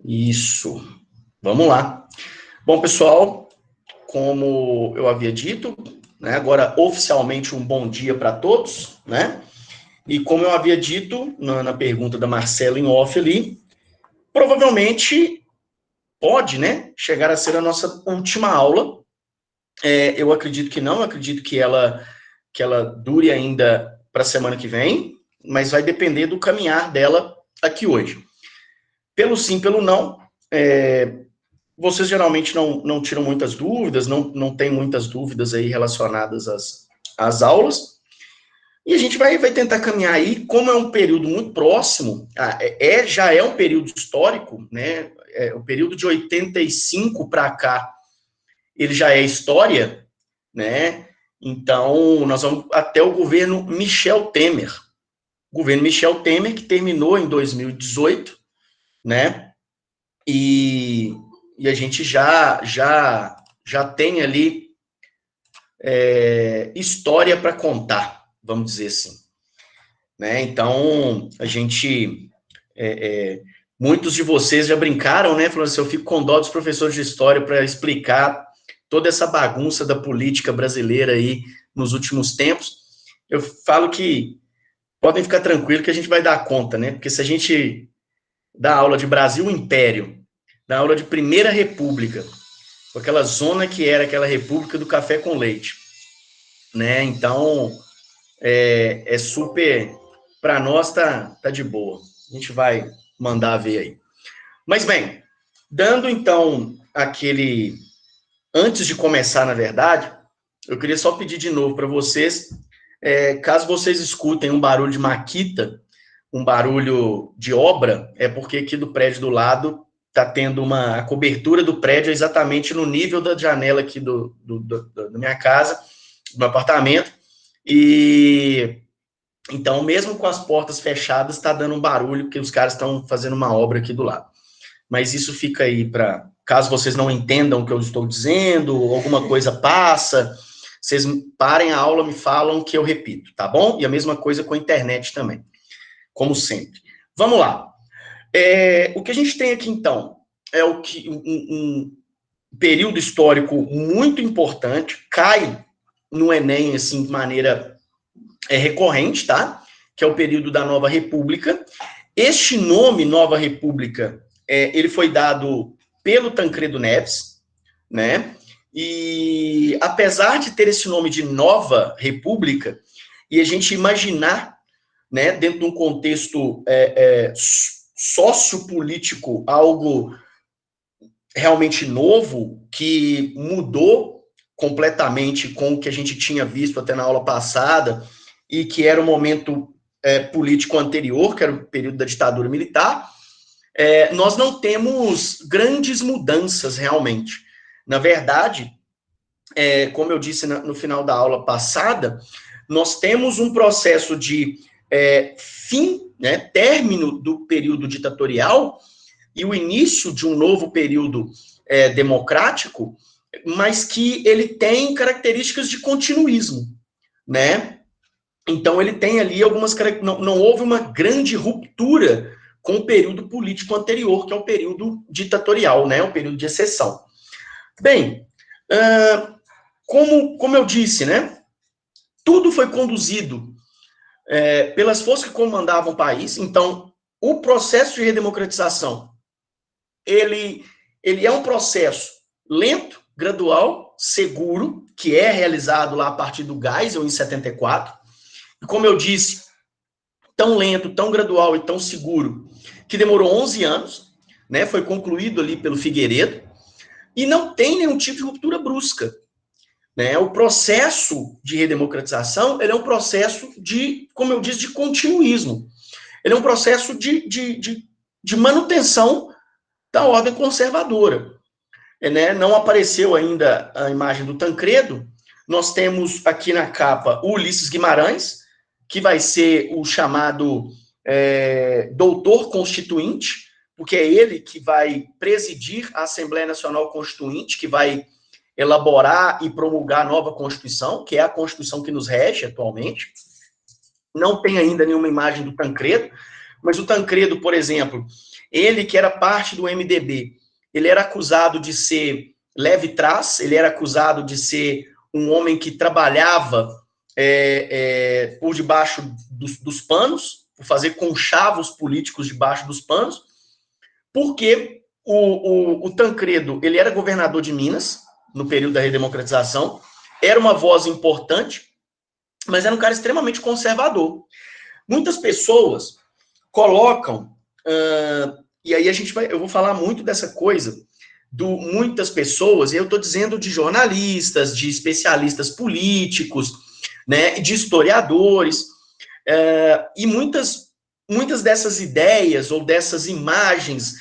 Isso. Vamos lá. Bom, pessoal, como eu havia dito, né, agora oficialmente um bom dia para todos, né? E como eu havia dito na pergunta da Marcela em off ali, provavelmente pode, né, chegar a ser a nossa última aula. Eu acredito que não, eu acredito que ela dure ainda para a semana que vem, mas vai depender do caminhar dela aqui hoje. Pelo sim, pelo não, vocês geralmente não tiram muitas dúvidas, não tem muitas dúvidas aí relacionadas às aulas, e a gente vai tentar caminhar aí, como é um período muito próximo, já é um período histórico, né, o período de 85 para cá, ele já é história, né, então nós vamos até o governo Michel Temer, que terminou em 2018, né, e a gente já tem ali história para contar, vamos dizer assim, né? Então a gente muitos de vocês já brincaram, né? Falando assim, eu fico com dó dos professores de história para explicar toda essa bagunça da política brasileira aí nos últimos tempos. Eu falo que podem ficar tranquilos que a gente vai dar conta, né? Porque se a gente dá aula de Brasil Império, dá aula de Primeira República, com aquela zona que era aquela República do Café com Leite, né? Então, super, para nós tá de boa. A gente vai mandar ver aí. Mas bem, dando então antes de começar, na verdade, eu queria só pedir de novo para vocês, caso vocês escutem um barulho de maquita, um barulho de obra, é porque aqui do prédio do lado está tendo a cobertura do prédio exatamente no nível da janela aqui da minha casa, do meu apartamento, e então, mesmo com as portas fechadas, está dando um barulho, porque os caras estão fazendo uma obra aqui do lado. Mas isso fica aí para, caso vocês não entendam o que eu estou dizendo, alguma coisa passa, vocês parem a aula, me falam que eu repito, tá bom? E a mesma coisa com a internet também, como sempre. Vamos lá. O que a gente tem aqui, então, é um período histórico muito importante, cai no Enem, assim, de maneira recorrente, tá? Que é o período da Nova República. Este nome, Nova República, ele foi dado pelo Tancredo Neves, né? E apesar de ter esse nome de Nova República, e a gente imaginar, né, dentro de um contexto sociopolítico, algo realmente novo, que mudou completamente com o que a gente tinha visto até na aula passada, e que era o momento político anterior, que era o período da ditadura militar, nós não temos grandes mudanças realmente. Na verdade, como eu disse no final da aula passada, nós temos um processo de fim, né, término do período ditatorial e o início de um novo período democrático, mas que ele tem características de continuismo, né? Então ele tem ali algumas características, não houve uma grande ruptura com o período político anterior, que é o período ditatorial, né, o período de exceção. Bem, como eu disse, né, tudo foi conduzido pelas forças que comandavam o país, então o processo de redemocratização, ele é um processo lento, gradual, seguro, que é realizado lá a partir do Geisel, em 74, e como eu disse, tão lento, tão gradual e tão seguro, que demorou 11 anos, né, foi concluído ali pelo Figueiredo, e não tem nenhum tipo de ruptura brusca. Né? O processo de redemocratização, ele é um processo de, como eu disse, de continuismo. Ele é um processo de manutenção da ordem conservadora. Né? Não apareceu ainda a imagem do Tancredo, nós temos aqui na capa o Ulisses Guimarães, que vai ser o chamado doutor constituinte, porque é ele que vai presidir a Assembleia Nacional Constituinte, que vai elaborar e promulgar a nova Constituição, que é a Constituição que nos rege atualmente. Não tem ainda nenhuma imagem do Tancredo, Mas o Tancredo, por exemplo, ele que era parte do MDB, ele era acusado de ser leve-trás, ele era acusado de ser um homem que trabalhava por debaixo dos panos, por fazer conchavos políticos debaixo dos panos, porque o Tancredo, ele era governador de Minas, no período da redemocratização, era uma voz importante, mas era um cara extremamente conservador. Muitas pessoas colocam, e aí eu vou falar muito dessa coisa, muitas pessoas, e eu estou dizendo de jornalistas, de especialistas políticos, né, de historiadores, e muitas dessas ideias ou dessas imagens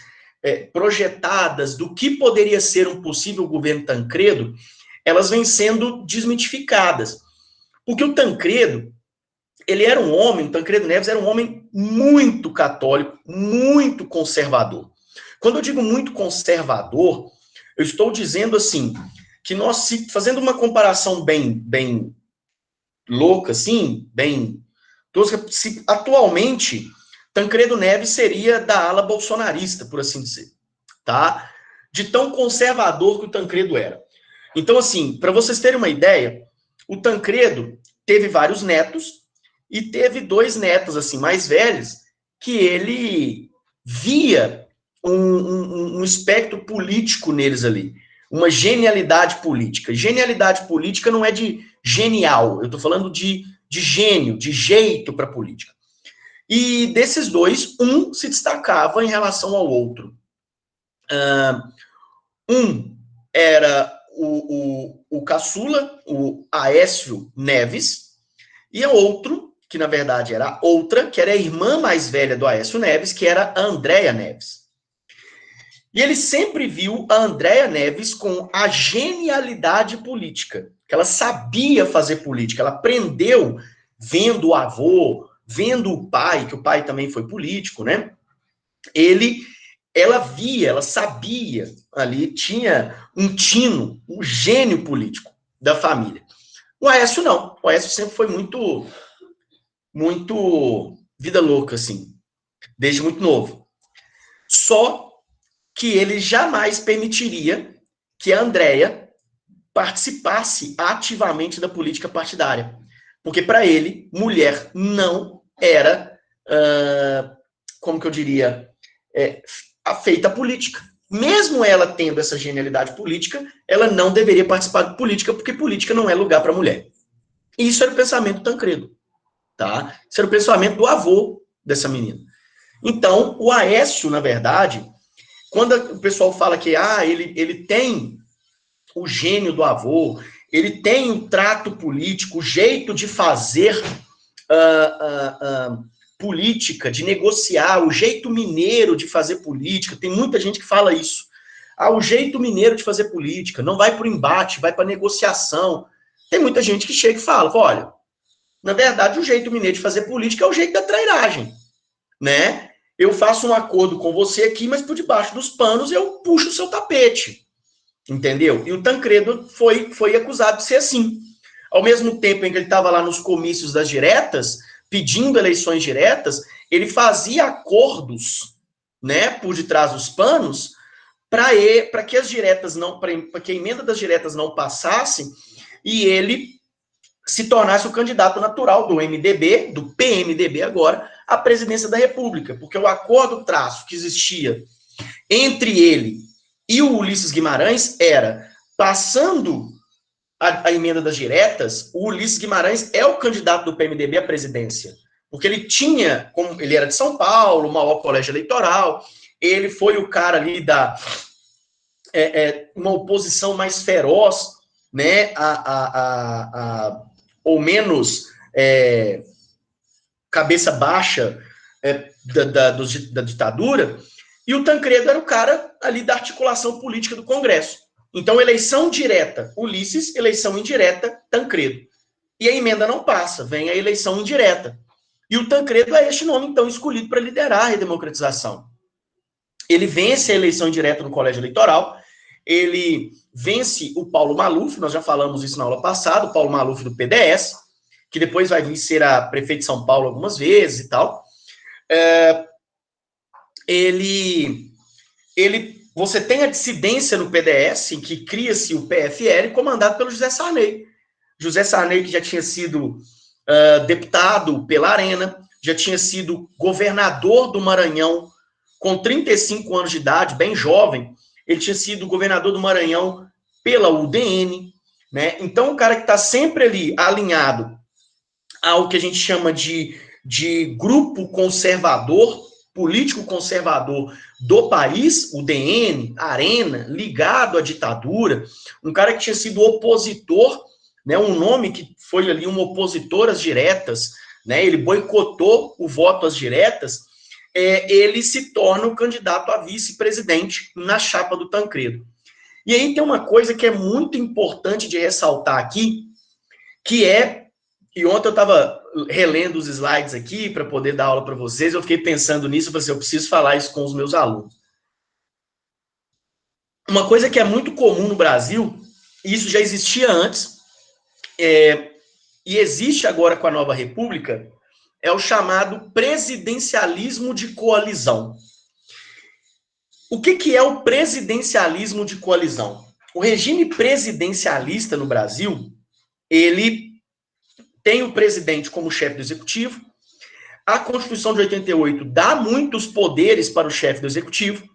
projetadas do que poderia ser um possível governo Tancredo, elas vêm sendo desmitificadas. Porque o Tancredo, o Tancredo Neves era um homem muito católico, muito conservador. Quando eu digo muito conservador, eu estou dizendo assim, que nós, fazendo uma comparação bem louca, assim, bem tosca, atualmente, Tancredo Neves seria da ala bolsonarista, por assim dizer, tá? De tão conservador que o Tancredo era. Então, assim, para vocês terem uma ideia, o Tancredo teve vários netos e teve 2 netos, assim, mais velhos, que ele via um espectro político neles ali, uma genialidade política. Genialidade política não é de genial, eu estou falando de gênio, de jeito para política. E desses 2, um se destacava em relação ao outro. Um era o caçula, o Aécio Neves, e o outro, que na verdade era outra, que era a irmã mais velha do Aécio Neves, que era a Andréa Neves. E ele sempre viu a Andréa Neves com a genialidade política, que ela sabia fazer política, ela aprendeu vendo o avô, vendo o pai, que o pai também foi político, né? Ela sabia ali, tinha um tino, um gênio político da família. O Aécio não, o Aécio sempre foi muito vida louca, assim, desde muito novo. Só que ele jamais permitiria que a Andréa participasse ativamente da política partidária. Porque, para ele, mulher não era, como que eu diria, feita política. Mesmo ela tendo essa genialidade política, ela não deveria participar de política, porque política não é lugar para mulher. E isso era o pensamento do Tancredo. Tá? Isso era o pensamento do avô dessa menina. Então, o Aécio, na verdade, quando o pessoal fala que ele tem o gênio do avô, ele tem o trato político, o jeito de fazer política, de negociar, o jeito mineiro de fazer política, tem muita gente que fala isso. O jeito mineiro de fazer política, não vai para o embate, vai para negociação. Tem muita gente que chega e fala, olha, na verdade, o jeito mineiro de fazer política é o jeito da trairagem, né? Eu faço um acordo com você aqui, mas por debaixo dos panos eu puxo o seu tapete, entendeu? E o Tancredo foi acusado de ser assim. Ao mesmo tempo em que ele estava lá nos comícios das diretas, pedindo eleições diretas, ele fazia acordos, né, por detrás dos panos, para que as diretas não, para que a emenda das diretas não passasse e ele se tornasse o candidato natural do MDB, do PMDB agora, à presidência da República, porque o acordo traço que existia entre ele e o Ulisses Guimarães era, passando a emenda das diretas, o Ulisses Guimarães é o candidato do PMDB à presidência, porque ele tinha, como ele era de São Paulo, o maior colégio eleitoral, ele foi o cara ali da uma oposição mais feroz, né, ou menos cabeça baixa da ditadura, e o Tancredo era o cara ali da articulação política do Congresso. Então, eleição direta, Ulisses, eleição indireta, Tancredo. E a emenda não passa, vem a eleição indireta. E o Tancredo é este nome, então, escolhido para liderar a redemocratização. Ele vence a eleição indireta no colégio eleitoral, ele vence o Paulo Maluf, nós já falamos isso na aula passada, o Paulo Maluf do PDS, que depois vai vir ser a prefeito de São Paulo algumas vezes e tal. você tem a dissidência no PDS, em que cria-se o PFL, comandado pelo José Sarney. José Sarney, que já tinha sido deputado pela Arena, já tinha sido governador do Maranhão com 35 anos de idade, bem jovem. Ele tinha sido governador do Maranhão pela UDN, né? Então, o cara que está sempre ali alinhado ao que a gente chama de grupo conservador, político conservador do país, o DN, Arena, ligado à ditadura, um cara que tinha sido opositor, né, um nome que foi ali um opositor às diretas, né, ele boicotou o voto às diretas, ele se torna o candidato a vice-presidente na chapa do Tancredo. E aí tem uma coisa que é muito importante de ressaltar aqui, que é, e ontem eu estava relendo os slides aqui para poder dar aula para vocês, eu fiquei pensando nisso, eu falei assim, eu preciso falar isso com os meus alunos. Uma coisa que é muito comum no Brasil, e isso já existia antes, e existe agora com a nova república, é o chamado presidencialismo de coalizão. O que é o presidencialismo de coalizão? O regime presidencialista no Brasil, ele tem o presidente como chefe do executivo. A Constituição de 88 dá muitos poderes para o chefe do executivo,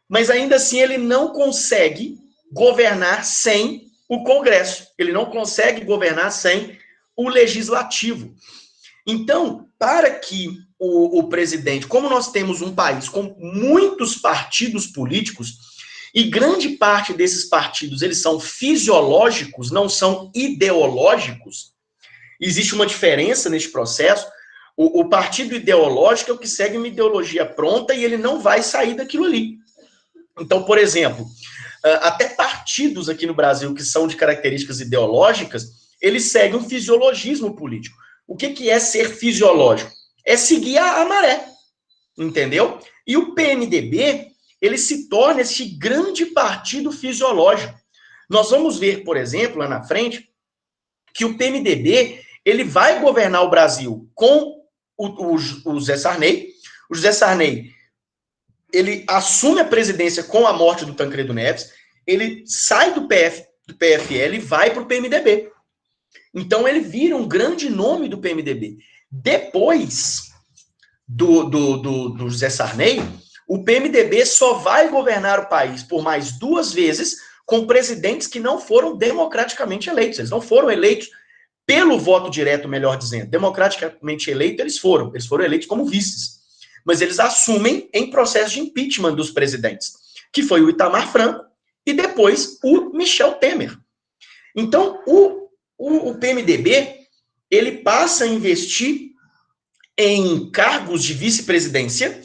mas ainda assim ele não consegue governar sem o Congresso. Ele não consegue governar sem o legislativo. Então, para que o presidente, como nós temos um país com muitos partidos políticos, e grande parte desses partidos, eles são fisiológicos, não são ideológicos, existe uma diferença neste processo. O partido ideológico é o que segue uma ideologia pronta e ele não vai sair daquilo ali. Então, por exemplo, até partidos aqui no Brasil que são de características ideológicas, eles seguem um fisiologismo político. O que é ser fisiológico? É seguir a maré, entendeu? E o PMDB, ele se torna esse grande partido fisiológico. Nós vamos ver, por exemplo, lá na frente, que o PMDB, ele vai governar o Brasil com o José Sarney. O José Sarney, ele assume a presidência com a morte do Tancredo Neves, ele sai do PFL e vai para o PMDB. Então, ele vira um grande nome do PMDB. Depois do José Sarney, o PMDB só vai governar o país por mais 2 vezes com presidentes que não foram democraticamente eleitos. Eles não foram eleitos pelo voto direto, melhor dizendo. Democraticamente eleitos, eles foram eleitos como vices. Mas eles assumem em processo de impeachment dos presidentes, que foi o Itamar Franco e depois o Michel Temer. Então, o PMDB, ele passa a investir em cargos de vice-presidência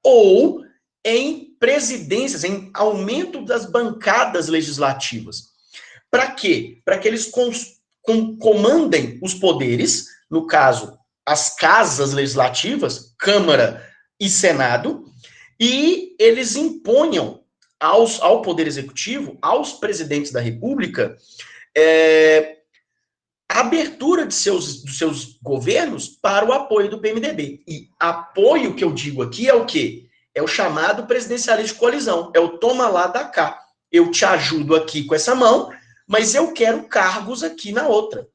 ou em presidências, em aumento das bancadas legislativas. Para quê? Para que eles comandem os poderes, no caso, as casas legislativas, Câmara e Senado, e eles imponham ao Poder Executivo, aos presidentes da República, a abertura dos seus governos para o apoio do PMDB. E apoio que eu digo aqui é o quê? É o chamado presidencialismo de coalizão. É o toma lá, dá cá. Eu te ajudo aqui com essa mão, mas eu quero cargos aqui na outra.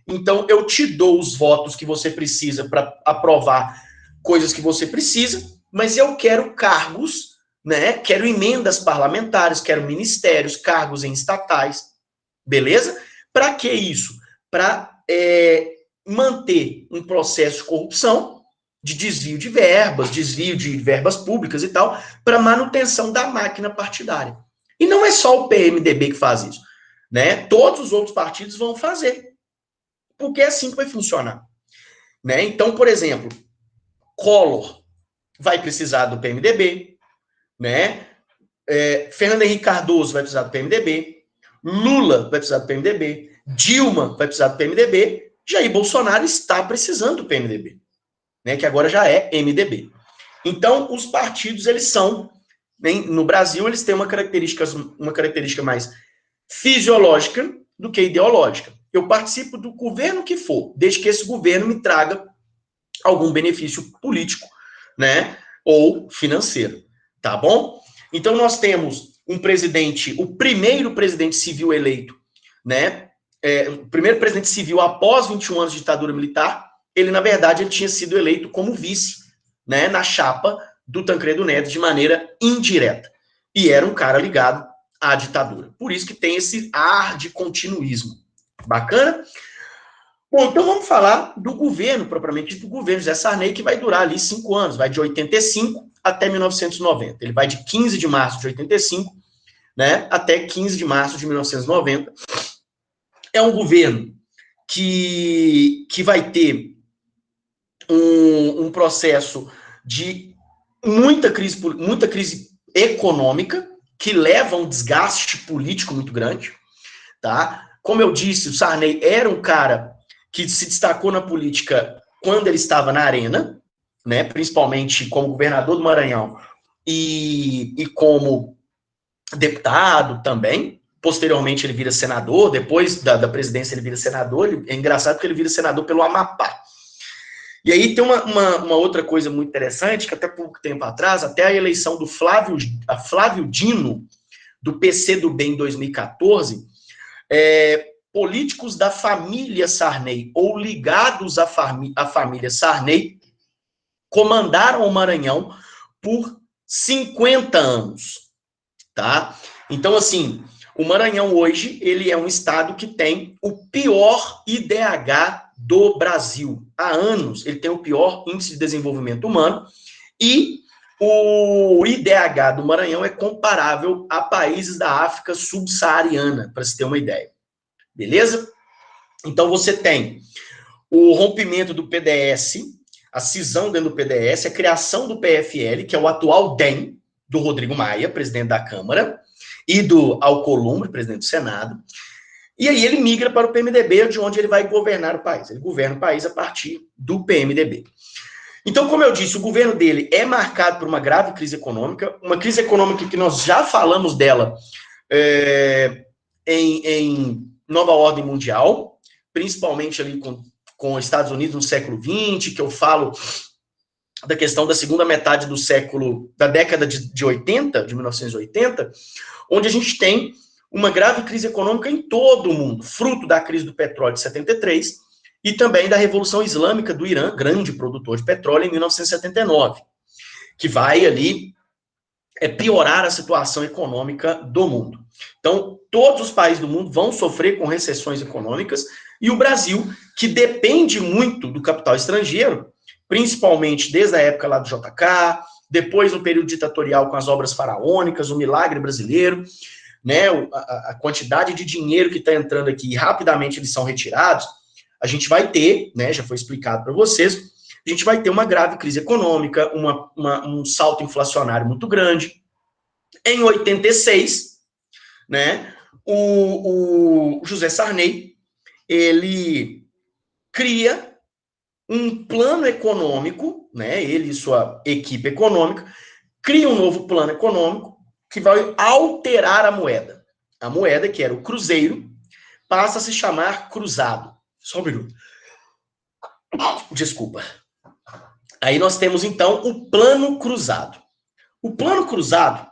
Então, eu te dou os votos que você precisa para aprovar coisas que você precisa, mas eu quero cargos, né? Quero emendas parlamentares, quero ministérios, cargos em estatais. Beleza? Para que isso? Para manter um processo de corrupção, de desvio de verbas públicas e tal, para manutenção da máquina partidária. E não é só o PMDB que faz isso, né? Todos os outros partidos vão fazer, porque é assim que vai funcionar, né? Então, por exemplo, Collor vai precisar do PMDB, né? Fernando Henrique Cardoso vai precisar do PMDB, Lula vai precisar do PMDB, Dilma vai precisar do PMDB, Jair Bolsonaro está precisando do PMDB, né, que agora já é MDB. Então, os partidos, eles são, no Brasil, eles têm uma característica mais fisiológica do que ideológica. Eu participo do governo que for, desde que esse governo me traga algum benefício político, né, ou financeiro, tá bom? Então nós temos um presidente, o primeiro presidente civil eleito, né? O primeiro presidente civil após 21 anos de ditadura militar, ele, na verdade, ele tinha sido eleito como vice, né, na chapa do Tancredo Neves de maneira indireta. E era um cara ligado à ditadura. Por isso que tem esse ar de continuismo. Bacana? Bom, então vamos falar do governo, propriamente do governo José Sarney, que vai durar ali 5 anos, vai de 85 até 1990. Ele vai de 15 de março de 85, né, até 15 de março de 1990. É um governo que vai ter um processo de muita crise econômica, que leva a um desgaste político muito grande, tá? Como eu disse, o Sarney era um cara que se destacou na política quando ele estava na arena, né, principalmente como governador do Maranhão e como deputado também. Posteriormente ele vira senador, depois da presidência ele vira senador. É engraçado porque ele vira senador pelo Amapá. E aí tem uma outra coisa muito interessante, que até pouco tempo atrás, até a eleição do Flávio Dino, do PCdoB em 2014, políticos da família Sarney, ou ligados à família Sarney, comandaram o Maranhão por 50 anos, tá? Então, assim, o Maranhão hoje, ele é um estado que tem o pior IDH do Brasil. Há anos, ele tem o pior índice de desenvolvimento humano e o IDH do Maranhão é comparável a países da África subsaariana, para se ter uma ideia. Beleza? Então, você tem o rompimento do PDS, a cisão dentro do PDS, a criação do PFL, que é o atual DEM, do Rodrigo Maia, presidente da Câmara, e do Alcolumbre, presidente do Senado. E aí ele migra para o PMDB, de onde ele vai governar o país. Ele governa o país a partir do PMDB. Então, como eu disse, o governo dele é marcado por uma grave crise econômica, uma crise econômica que nós já falamos dela em Nova Ordem Mundial, principalmente ali com os Estados Unidos no século XX, que eu falo da questão da segunda metade do século, da década de 80, de 1980, onde a gente tem uma grave crise econômica em todo o mundo, fruto da crise do petróleo de 73 e também da Revolução Islâmica do Irã, grande produtor de petróleo, em 1979, que vai ali piorar a situação econômica do mundo. Então, todos os países do mundo vão sofrer com recessões econômicas e o Brasil, que depende muito do capital estrangeiro, principalmente desde a época lá do JK, depois no período ditatorial com as obras faraônicas, o milagre brasileiro, né, a quantidade de dinheiro que está entrando aqui e rapidamente eles são retirados, a gente vai ter, né, já foi explicado para vocês, a gente vai ter uma grave crise econômica, um salto inflacionário muito grande. Em 86, né, o José Sarney, ele cria um plano econômico, né, ele e sua equipe econômica, cria um novo plano econômico que vai alterar a moeda. A moeda, que era o cruzeiro, passa a se chamar cruzado. Só um minuto. Desculpa. Aí nós temos, então, o plano cruzado. O plano cruzado,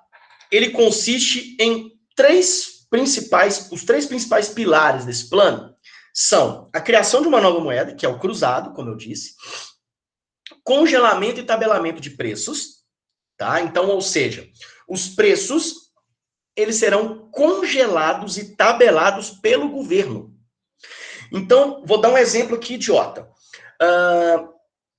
ele consiste em os três principais pilares desse plano são a criação de uma nova moeda, que é o cruzado, como eu disse, congelamento e tabelamento de preços, tá? Então, ou seja, os preços, eles serão congelados e tabelados pelo governo. Então, vou dar um exemplo aqui idiota.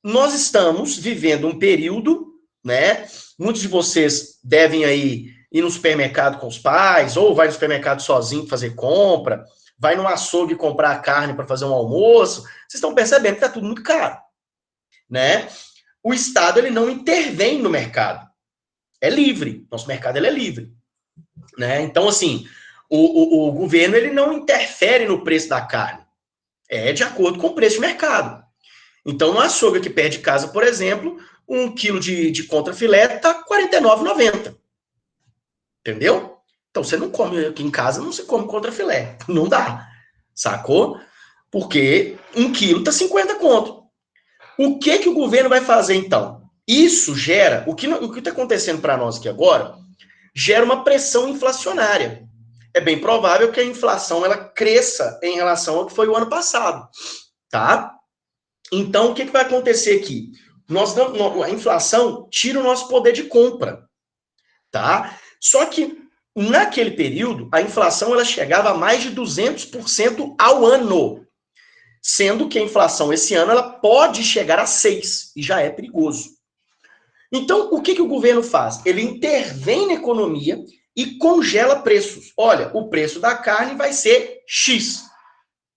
Nós estamos vivendo um período, né? Muitos de vocês devem aí ir no supermercado com os pais, ou vai no supermercado sozinho fazer compra, vai no açougue comprar carne para fazer um almoço. Vocês estão percebendo que está tudo muito caro, né? O Estado, ele não intervém no mercado. É livre. Nosso mercado, ele é livre, né? Então, assim, o governo, ele não interfere no preço da carne. É de acordo com o preço de mercado. Então, no açougue aqui perto de casa, por exemplo, 1 quilo de contrafilé está R$ 49,90. Entendeu? Então, você não come aqui em casa, não se come contrafilé. Não dá. Sacou? Porque 1 quilo está 50 conto. O que o governo vai fazer, então? Isso gera, o que está acontecendo para nós aqui agora, gera uma pressão inflacionária. É bem provável que a inflação ela cresça em relação ao que foi o ano passado, tá? Então, o que vai acontecer aqui? A inflação tira o nosso poder de compra, tá? Só que, naquele período, a inflação ela chegava a mais de 200% ao ano, sendo que a inflação esse ano ela pode chegar a 6%, e já é perigoso. Então, o que o governo faz? Ele intervém na economia e congela preços. Olha, o preço da carne vai ser X.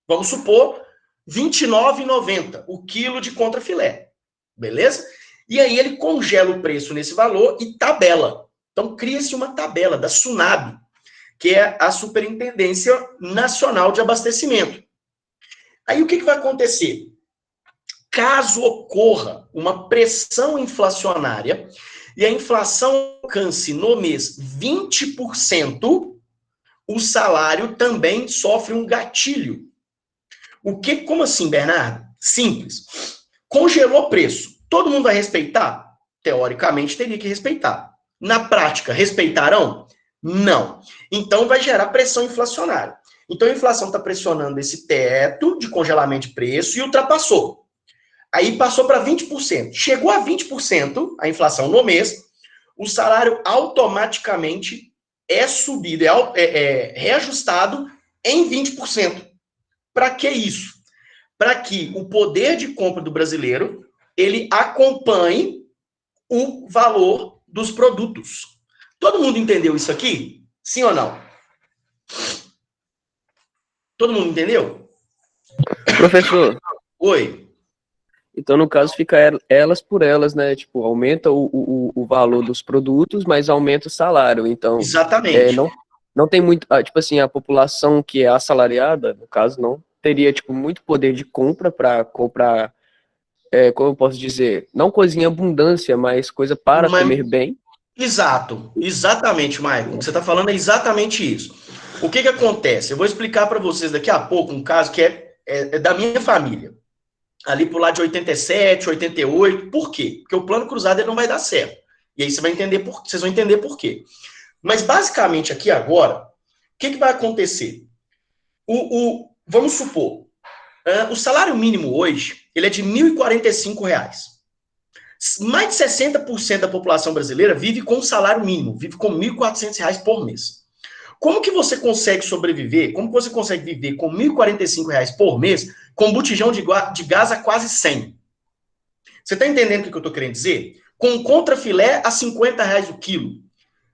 Vamos supor, R$ 29,90 o quilo de contrafilé. Beleza? E aí ele congela o preço nesse valor e tabela. Então, cria-se uma tabela da SUNAB, que é a Superintendência Nacional de Abastecimento. Aí o que vai acontecer? Caso ocorra uma pressão inflacionária e a inflação alcance no mês 20%, o salário também sofre um gatilho. Como assim, Bernardo? Simples. Congelou o preço. Todo mundo vai respeitar? Teoricamente, teria que respeitar. Na prática, respeitarão? Não. Então, vai gerar pressão inflacionária. Então, a inflação está pressionando esse teto de congelamento de preço e ultrapassou. Aí passou para 20%. Chegou a 20% a inflação no mês, o salário automaticamente é subido, é reajustado em 20%. Para que isso? Para que o poder de compra do brasileiro ele acompanhe o valor dos produtos. Todo mundo entendeu isso aqui? Sim ou não? Todo mundo entendeu? Professor, Oi. então no caso fica elas por elas, né? Tipo, aumenta o valor dos produtos, mas aumenta o salário. Então, Exatamente. não tem muito, tipo assim, a população que é assalariada, no caso, não teria, tipo, muito poder de compra para comprar, como eu posso dizer, não coisa em abundância, mas coisa para comer bem. Exato, exatamente, Maicon. O que você está falando é exatamente isso. O que acontece? Eu vou explicar para vocês daqui a pouco um caso que é da minha família. Ali por lá de 87, 88. Por quê? Porque o plano cruzado ele não vai dar certo. E aí vocês vão entender por quê. Mas basicamente aqui agora, o que vai acontecer? Vamos supor, o salário mínimo hoje ele é de R$ 1.045. Mais de 60% da população brasileira vive com um salário mínimo, vive com R$ 1.400 por mês. Como que você consegue sobreviver? Como que você consegue viver com R$ 1.045 por mês com um botijão de gás a quase 100? Você está entendendo o que eu estou querendo dizer? Com um contrafilé a R$ 50 o quilo.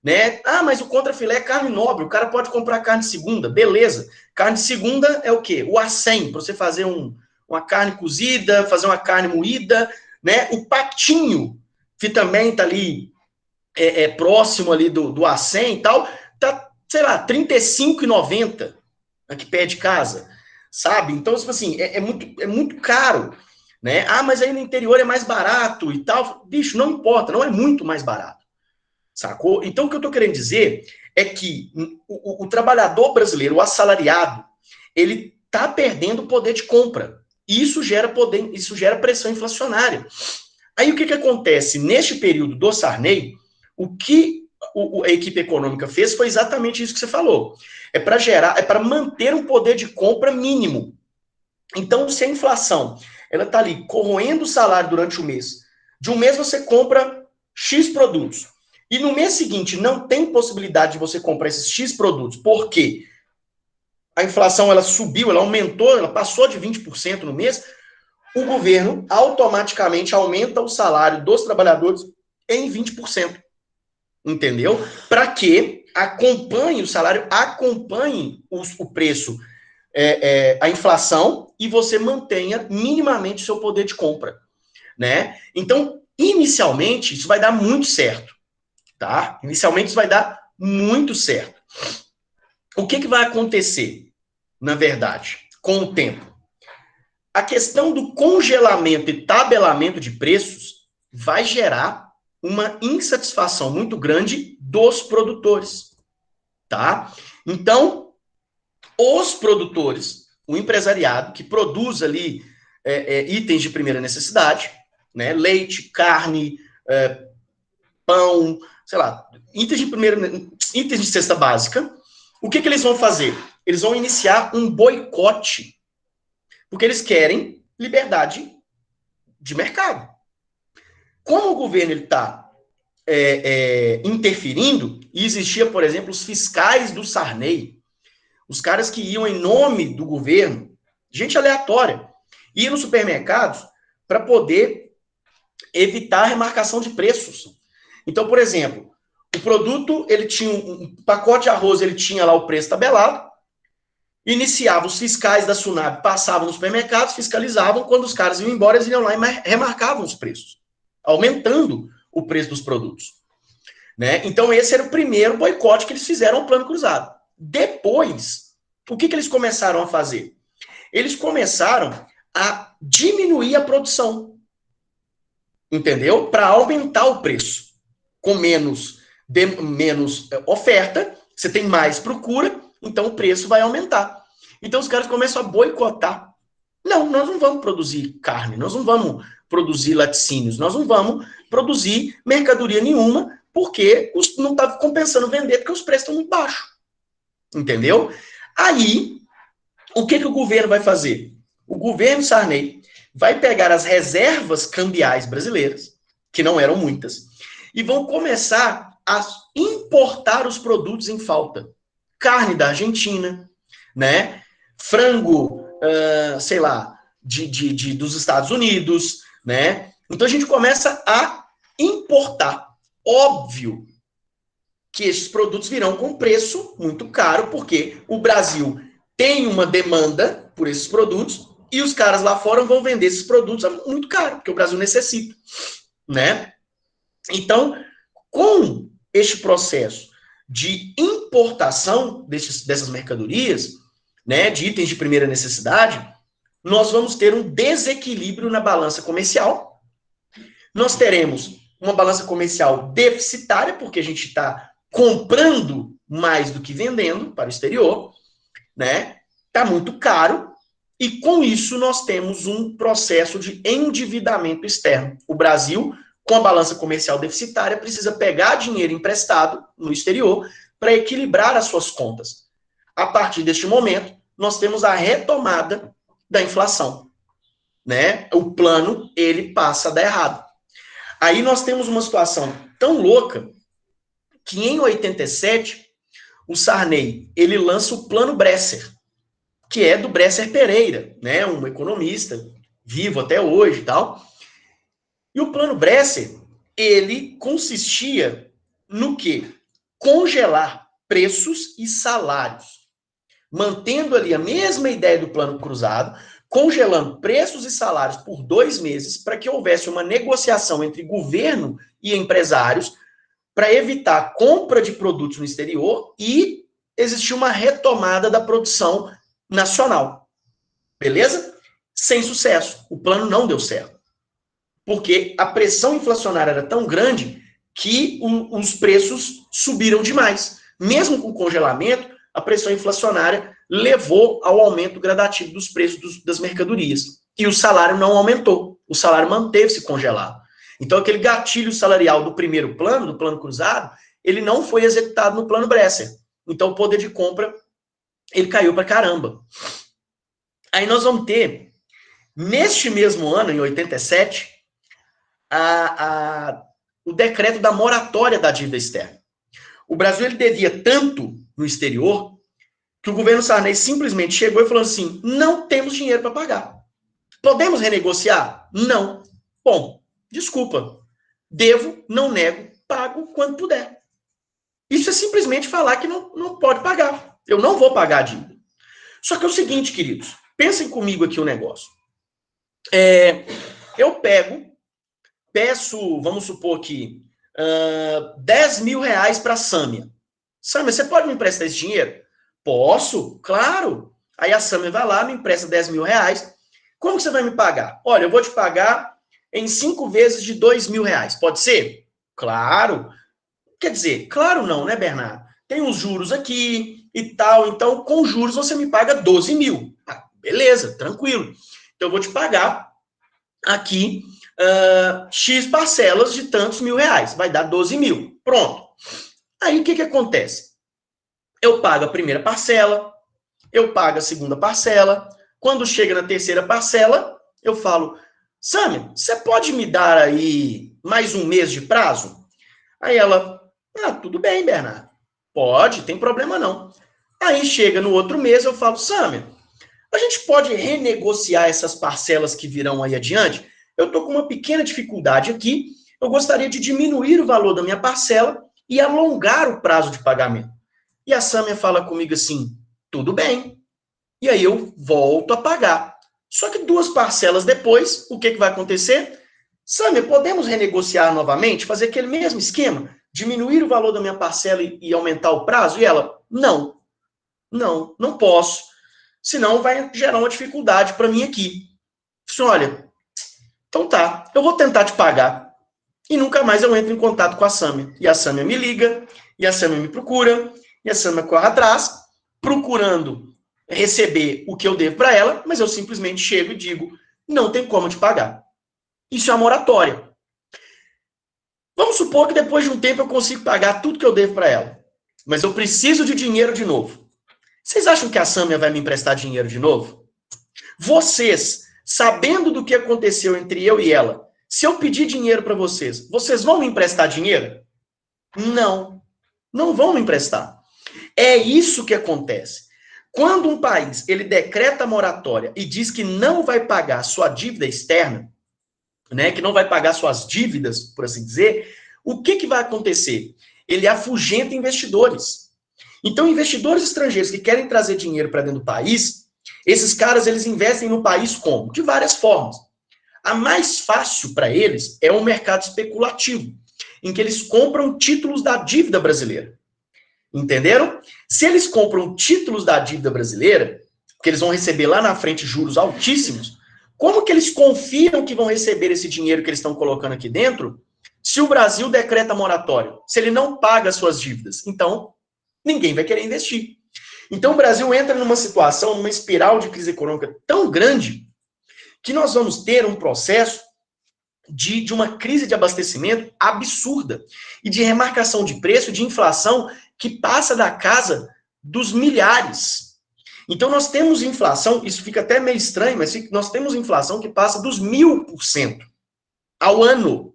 Né? Ah, mas o contrafilé é carne nobre, o cara pode comprar carne de segunda, beleza. Carne de segunda é o quê? O A100, para você fazer uma carne cozida, fazer uma carne moída, né? O patinho, que também está ali próximo ali do A100 e tal, tá, sei lá, R$ 35,90 aqui perto de casa, sabe? Então, tipo assim, é muito caro, né? Ah, mas aí no interior é mais barato e tal. Bicho, não importa, não é muito mais barato, sacou? Então, o que eu tô querendo dizer é que o trabalhador brasileiro, o assalariado, ele tá perdendo o poder de compra. E isso gera pressão inflacionária. Aí o que acontece? Neste período do Sarney, o que a equipe econômica fez foi exatamente isso que você falou. É para manter um poder de compra mínimo. Então, se a inflação ela está ali corroendo o salário durante o mês, de um mês você compra X produtos, e no mês seguinte não tem possibilidade de você comprar esses X produtos, por quê? A inflação ela subiu, ela aumentou, ela passou de 20% no mês, o governo automaticamente aumenta o salário dos trabalhadores em 20%. Entendeu? Para que acompanhe o salário, acompanhe o preço, a inflação, e você mantenha minimamente o seu poder de compra. Né? Então, inicialmente, isso vai dar muito certo. Tá? Inicialmente, isso vai dar muito certo. O que vai acontecer, na verdade, com o tempo? A questão do congelamento e tabelamento de preços vai gerar uma insatisfação muito grande dos produtores, tá? Então, os produtores, o empresariado que produz ali itens de primeira necessidade, né? Leite, carne, pão, sei lá, itens de cesta básica. O que eles vão fazer? Eles vão iniciar um boicote, porque eles querem liberdade de mercado. Como o governo está interferindo, e existia, por exemplo, os fiscais do Sarney, os caras que iam em nome do governo, gente aleatória, iam nos supermercados para poder evitar a remarcação de preços. Então, por exemplo, o produto, ele tinha um pacote de arroz, ele tinha lá o preço tabelado, iniciava os fiscais da SUNAB, passavam nos supermercados, fiscalizavam, quando os caras iam embora, eles iam lá e remarcavam os preços, aumentando o preço dos produtos. Né? Então, esse era o primeiro boicote que eles fizeram ao Plano Cruzado. Depois, o que eles começaram a fazer? Eles começaram a diminuir a produção, entendeu? Para aumentar o preço. Com menos oferta, você tem mais procura, então o preço vai aumentar. Então os caras começam a boicotar. Não, nós não vamos produzir carne, nós não vamos produzir laticínios, nós não vamos produzir mercadoria nenhuma, porque não está compensando vender, porque os preços estão muito baixos. Entendeu? Aí, o que o governo vai fazer? O governo Sarney vai pegar as reservas cambiais brasileiras, que não eram muitas, e vão começar a importar os produtos em falta. Carne da Argentina, né? Frango, sei lá, dos Estados Unidos, né? Então a gente começa a importar. Óbvio que esses produtos virão com preço muito caro, porque o Brasil tem uma demanda por esses produtos e os caras lá fora vão vender esses produtos muito caro, porque o Brasil necessita, né? Então, com este processo de importação dessas mercadorias, né, de itens de primeira necessidade, nós vamos ter um desequilíbrio na balança comercial. Nós teremos uma balança comercial deficitária, porque a gente está comprando mais do que vendendo para o exterior, né? Está muito caro, e com isso nós temos um processo de endividamento externo. O Brasil, com a balança comercial deficitária, precisa pegar dinheiro emprestado no exterior para equilibrar as suas contas. A partir deste momento, nós temos a retomada da inflação, né? O plano, ele passa a dar errado. Aí nós temos uma situação tão louca que em 87, o Sarney, ele lança o Plano Bresser, que é do Bresser Pereira, né? Um economista vivo até hoje e tal. E o Plano Bresser, ele consistia no quê? Congelar preços e salários, mantendo ali a mesma ideia do Plano Cruzado, congelando preços e salários por 2 meses para que houvesse uma negociação entre governo e empresários para evitar a compra de produtos no exterior e existir uma retomada da produção nacional. Beleza? Sem sucesso. O plano não deu certo. Porque a pressão inflacionária era tão grande que os preços subiram demais. Mesmo com o congelamento, a pressão inflacionária levou ao aumento gradativo dos preços das mercadorias. E o salário não aumentou. O salário manteve-se congelado. Então, aquele gatilho salarial do primeiro plano, do Plano Cruzado, ele não foi executado no Plano Bresser. Então, o poder de compra, ele caiu para caramba. Aí nós vamos ter, neste mesmo ano, em 87, o decreto da moratória da dívida externa. O Brasil ele devia tanto no exterior que o governo Sarney simplesmente chegou e falou assim, não temos dinheiro para pagar. Podemos renegociar? Não. Bom, desculpa. Devo, não nego, pago quando puder. Isso é simplesmente falar que não pode pagar. Eu não vou pagar a dívida. Só que é o seguinte, queridos, pensem comigo aqui o negócio. Eu peço, vamos supor que, 10 mil reais para a Sâmia. Sâmia, você pode me emprestar esse dinheiro? Posso, claro. Aí a Sâmia vai lá, me empresta 10 mil reais. Como que você vai me pagar? Olha, eu vou te pagar em 5 vezes de 2 mil reais. Pode ser? Claro. Quer dizer, claro não, né, Bernardo? Tem os juros aqui e tal, então com juros você me paga 12 mil. Ah, beleza, tranquilo. Então eu vou te pagar aqui X parcelas de tantos R$ 1.000, vai dar 12 mil. Pronto. Aí o que acontece? Eu pago a primeira parcela, eu pago a segunda parcela, quando chega na terceira parcela, eu falo, Sâmia, você pode me dar aí mais um mês de prazo? Aí ela, tudo bem, Bernardo, pode, tem problema não. Aí chega no outro mês, eu falo, Sâmia, a gente pode renegociar essas parcelas que virão aí adiante? Eu estou com uma pequena dificuldade aqui, eu gostaria de diminuir o valor da minha parcela e alongar o prazo de pagamento. E a Sâmia fala comigo assim, tudo bem. E aí eu volto a pagar. Só que 2 parcelas depois, o que vai acontecer? Sâmia, podemos renegociar novamente, fazer aquele mesmo esquema? Diminuir o valor da minha parcela e aumentar o prazo? E ela, não posso. Senão vai gerar uma dificuldade para mim aqui. Eu falei, olha, então tá, eu vou tentar te pagar. E nunca mais eu entro em contato com a Sâmia. E a Sâmia me liga, e a Sâmia me procura, e a Sâmia corre atrás, procurando receber o que eu devo para ela, mas eu simplesmente chego e digo, não tem como te pagar. Isso é uma moratória. Vamos supor que depois de um tempo eu consigo pagar tudo que eu devo para ela, mas eu preciso de dinheiro de novo. Vocês acham que a Sâmia vai me emprestar dinheiro de novo? Vocês, sabendo do que aconteceu entre eu e ela, se eu pedir dinheiro para vocês, vocês vão me emprestar dinheiro? Não vão me emprestar. É isso que acontece. Quando um país ele decreta moratória e diz que não vai pagar sua dívida externa, né, que não vai pagar suas dívidas, por assim dizer, o que vai acontecer? Ele afugenta investidores. Então, investidores estrangeiros que querem trazer dinheiro para dentro do país, esses caras eles investem no país como? De várias formas. A mais fácil para eles é o mercado especulativo, em que eles compram títulos da dívida brasileira. Entenderam? Se eles compram títulos da dívida brasileira, que eles vão receber lá na frente juros altíssimos, como que eles confiam que vão receber esse dinheiro que eles estão colocando aqui dentro, se o Brasil decreta moratório, se ele não paga as suas dívidas? Então, ninguém vai querer investir. Então, o Brasil entra numa situação, numa espiral de crise econômica tão grande, que nós vamos ter um processo de uma crise de abastecimento absurda e de remarcação de preço, de inflação que passa da casa dos milhares. Então, nós temos inflação, isso fica até meio estranho, mas nós temos inflação que passa dos 1000% ao ano,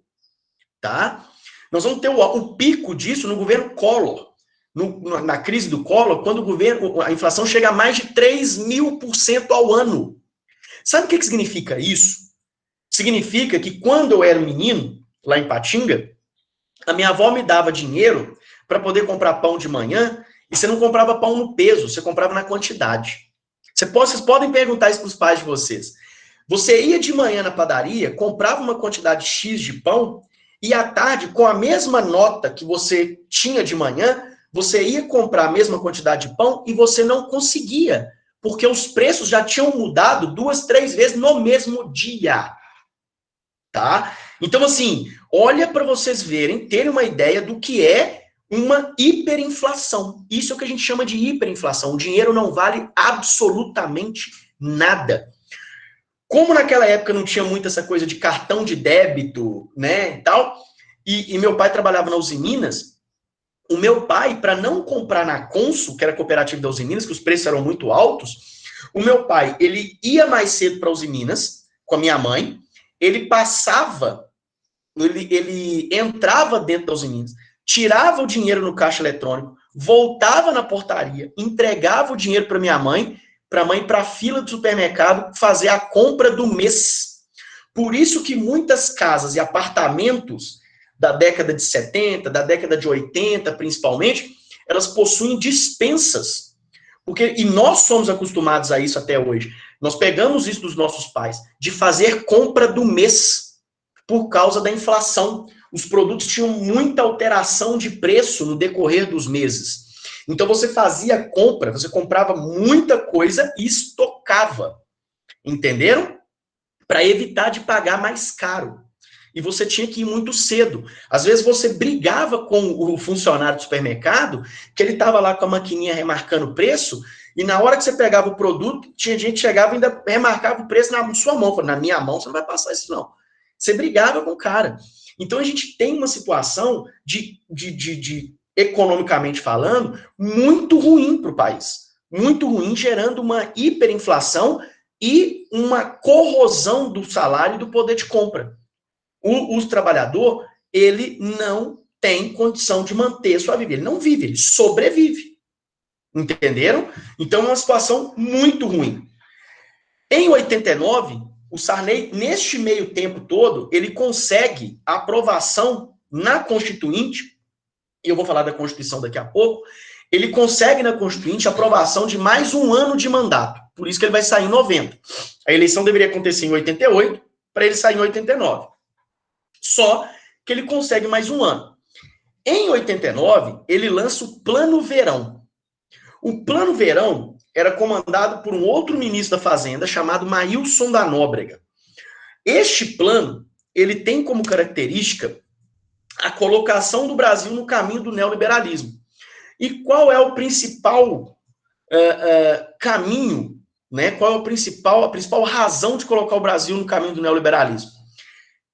tá? Nós vamos ter o pico disso no governo Collor, na crise do Collor, quando a inflação chega a mais de 3.000% ao ano. Sabe o que significa isso? Significa que quando eu era menino, lá em Patinga, a minha avó me dava dinheiro para poder comprar pão de manhã, e você não comprava pão no peso, você comprava na quantidade. Vocês podem perguntar isso para os pais de vocês. Você ia de manhã na padaria, comprava uma quantidade X de pão, e à tarde, com a mesma nota que você tinha de manhã, você ia comprar a mesma quantidade de pão e você não conseguia, porque os preços já tinham mudado 2, 3 vezes no mesmo dia. Tá? Então, assim, olha para vocês verem, terem uma ideia do que é uma hiperinflação. Isso é o que a gente chama de hiperinflação. O dinheiro não vale absolutamente nada. Como naquela época não tinha muito essa coisa de cartão de débito, né, e tal, e meu pai trabalhava na Usiminas, o meu pai, para não comprar na Consul, que era a cooperativa da Usiminas, que os preços eram muito altos, o meu pai, ele ia mais cedo para Usiminas, com a minha mãe, ele passava, ele entrava dentro da Usiminas, tirava o dinheiro no caixa eletrônico, voltava na portaria, entregava o dinheiro para minha mãe, para a mãe ir para a fila do supermercado fazer a compra do mês. Por isso que muitas casas e apartamentos da década de 70, da década de 80, principalmente, elas possuem dispensas. E nós somos acostumados a isso até hoje. Nós pegamos isso dos nossos pais, de fazer compra do mês, por causa da inflação. Os produtos tinham muita alteração de preço no decorrer dos meses. Então, você fazia compra, você comprava muita coisa e estocava. Entenderam? Para evitar de pagar mais caro. E você tinha que ir muito cedo. Às vezes você brigava com o funcionário do supermercado, que ele estava lá com a maquininha remarcando o preço, e na hora que você pegava o produto, tinha gente que chegava e ainda remarcava o preço na sua mão. Falei, na minha mão você não vai passar isso não. você brigava com o cara. Então a gente tem uma situação economicamente falando, muito ruim para o país. Muito ruim, gerando uma hiperinflação e uma corrosão do salário e do poder de compra. O trabalhador, ele não tem condição de manter sua vida. Ele não vive, ele sobrevive. Entenderam? Então é uma situação muito ruim. Em 89, o Sarney, neste meio tempo todo, ele consegue a aprovação na Constituinte, e eu vou falar da Constituição daqui a pouco, ele consegue na Constituinte a aprovação de mais um ano de mandato. Por isso que ele vai sair em 90. A eleição deveria acontecer em 88, para ele sair em 89. Só que ele consegue mais um ano. Em 89, ele lança o Plano Verão. O Plano Verão era comandado por um outro ministro da Fazenda chamado Maílson da Nóbrega. Este plano, ele tem como característica a colocação do Brasil no caminho do neoliberalismo. E qual é o principal caminho, né? Qual é a principal razão de colocar o Brasil no caminho do neoliberalismo?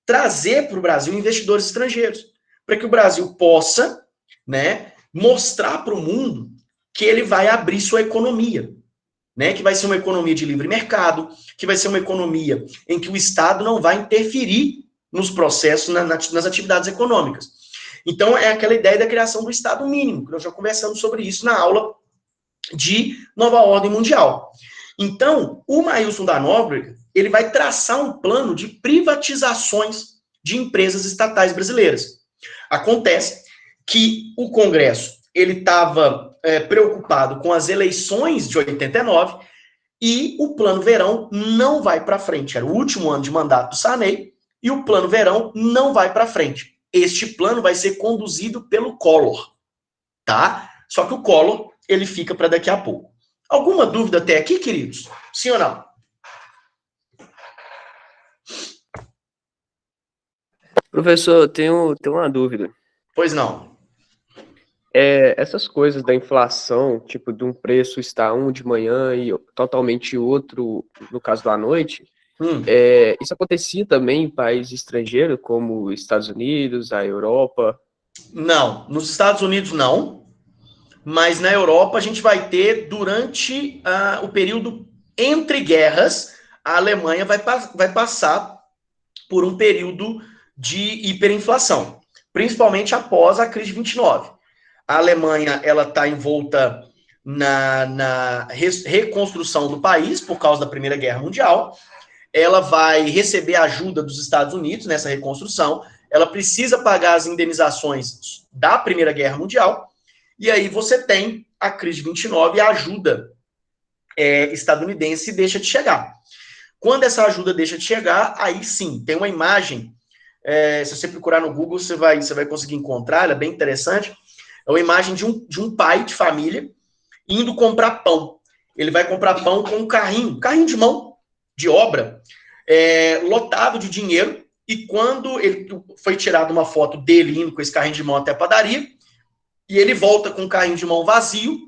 Trazer para o Brasil investidores estrangeiros, para que o Brasil possa, né, mostrar para o mundo que ele vai abrir sua economia, né, que vai ser uma economia de livre mercado, que vai ser uma economia em que o Estado não vai interferir nos processos, nas atividades econômicas. Então, é aquela ideia da criação do Estado mínimo, que nós já conversamos sobre isso na aula de Nova Ordem Mundial. Então, o Maílson da Nóbrega, ele vai traçar um plano de privatizações de empresas estatais brasileiras. Acontece que o Congresso, ele estava preocupado com as eleições de 89 e o Plano Verão não vai para frente. Era o último ano de mandato do Sarney e o Plano Verão não vai para frente. Este plano vai ser conduzido pelo Collor, tá? Só que o Collor, ele fica para daqui a pouco. Alguma dúvida até aqui, queridos? Sim ou não? Professor, eu tenho uma dúvida. Pois não. Essas coisas da inflação, tipo, de um preço estar um de manhã e totalmente outro, no caso da noite, isso acontecia também em países estrangeiros, como Estados Unidos, a Europa? Não, nos Estados Unidos não, mas na Europa a gente vai ter, durante o período entre guerras, a Alemanha vai passar por um período de hiperinflação, principalmente após a crise de 29. A Alemanha, ela está envolta na reconstrução do país por causa da Primeira Guerra Mundial. Ela vai receber ajuda dos Estados Unidos nessa reconstrução. Ela precisa pagar as indenizações da Primeira Guerra Mundial. E aí você tem a crise de 29 e a ajuda estadunidense deixa de chegar. Quando essa ajuda deixa de chegar, aí sim, tem uma imagem, se você procurar no Google, você vai conseguir encontrar, ela é bem interessante. É uma imagem de um pai de família indo comprar pão. Ele vai comprar pão com um carrinho de mão, de obra, lotado de dinheiro, e quando ele foi tirada uma foto dele indo com esse carrinho de mão até a padaria, e ele volta com o carrinho de mão vazio,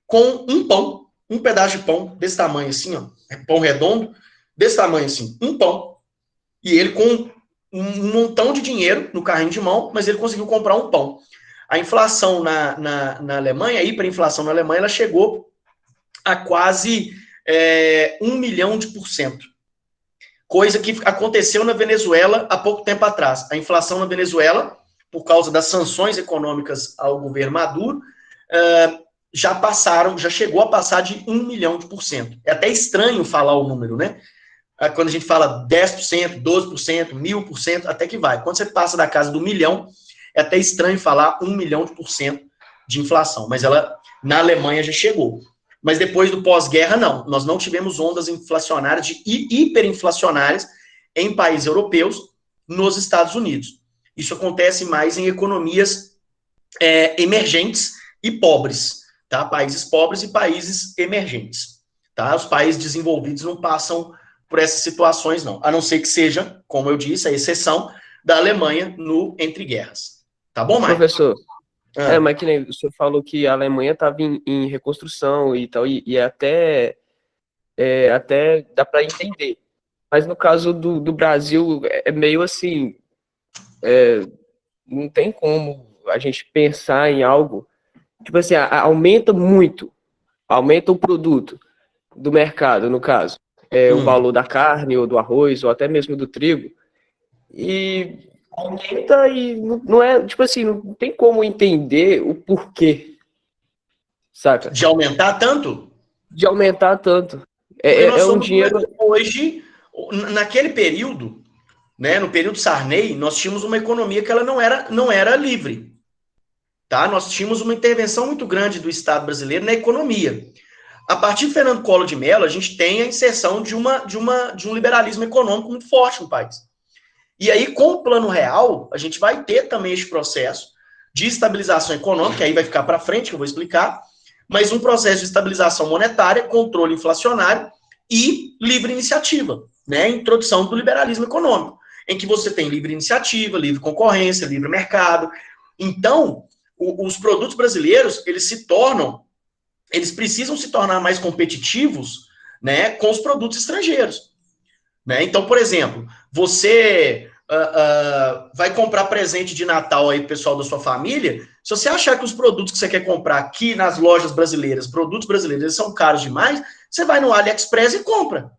com um pão, um pedaço de pão desse tamanho assim, ó, pão redondo, desse tamanho assim, um pão, e ele com um montão de dinheiro no carrinho de mão, mas ele conseguiu comprar um pão. A inflação na Alemanha, a hiperinflação na Alemanha, ela chegou a quase 1 milhão de %. Coisa que aconteceu na Venezuela há pouco tempo atrás. A inflação na Venezuela, por causa das sanções econômicas ao governo Maduro, já chegou a passar de 1 milhão de %. É até estranho falar o número, né? Quando a gente fala 10%, 12%, 1000%, até que vai. Quando você passa da casa do milhão, é até estranho falar 1 milhão de % de inflação, mas ela, na Alemanha, já chegou. Mas depois do pós-guerra, não. Nós não tivemos ondas inflacionárias, hiperinflacionárias, em países europeus, nos Estados Unidos. Isso acontece mais em economias emergentes e pobres, tá? Países pobres e países emergentes, tá? Os países desenvolvidos não passam por essas situações, não. A não ser que seja, como eu disse, a exceção da Alemanha no entre guerras. Tá bom, Maicon? Professor, mas que nem o senhor falou que a Alemanha estava em reconstrução e tal, e até dá para entender. Mas no caso do Brasil, é meio assim, não tem como a gente pensar em algo, tipo assim, aumenta o produto do mercado, no caso, o valor da carne, ou do arroz, ou até mesmo do trigo, e aumenta e não é, tipo assim, não tem como entender o porquê, saca? De aumentar tanto? De aumentar tanto. Porque nós É um somos dinheiro. hoje, naquele período, né, no período Sarney, nós tínhamos uma economia que ela não era livre. Tá? Nós tínhamos uma intervenção muito grande do Estado brasileiro na economia. A partir de Fernando Collor de Mello, a gente tem a inserção de um liberalismo econômico muito forte no país. E aí, com o Plano Real, a gente vai ter também este processo de estabilização econômica, que aí vai ficar para frente, que eu vou explicar, mas um processo de estabilização monetária, controle inflacionário e livre iniciativa, né? Introdução do liberalismo econômico, em que você tem livre iniciativa, livre concorrência, livre mercado. Então, os produtos brasileiros, eles precisam se tornar mais competitivos, né, com os produtos estrangeiros. Né? Então, por exemplo, você vai comprar presente de Natal aí pro pessoal da sua família, se você achar que os produtos que você quer comprar aqui nas lojas brasileiras, produtos brasileiros, eles são caros demais, você vai no AliExpress e compra.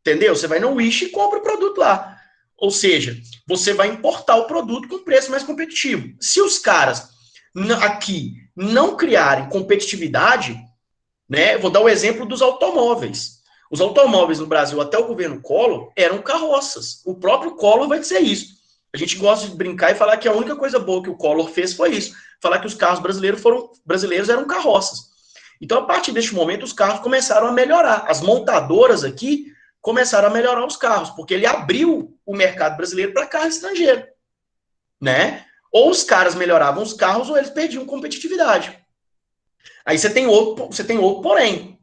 Entendeu? Você vai no Wish e compra o produto lá. Ou seja, você vai importar o produto com preço mais competitivo. Se os caras aqui não criarem competitividade, né? Eu vou dar o exemplo dos automóveis. Os automóveis no Brasil, até o governo Collor, eram carroças. O próprio Collor vai dizer isso. A gente gosta de brincar e falar que a única coisa boa que o Collor fez foi isso. Falar que os carros brasileiros eram carroças. Então, a partir deste momento, os carros começaram a melhorar. As montadoras aqui começaram a melhorar os carros, porque ele abriu o mercado brasileiro para carro estrangeiro. Né? Ou os caras melhoravam os carros ou eles perdiam competitividade. Aí você tem outro porém.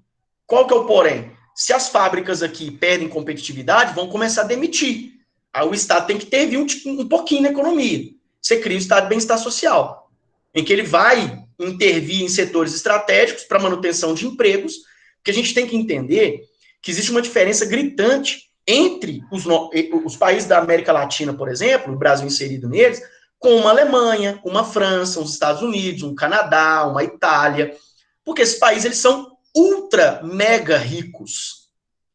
Qual que é o porém? Se as fábricas aqui perdem competitividade, vão começar a demitir. Aí o Estado tem que intervir um pouquinho na economia. Você cria o Estado de Bem-Estar Social, em que ele vai intervir em setores estratégicos para manutenção de empregos, porque a gente tem que entender que existe uma diferença gritante entre os países da América Latina, por exemplo, o Brasil inserido neles, com uma Alemanha, uma França, os Estados Unidos, um Canadá, uma Itália, porque esses países eles são ultra mega ricos,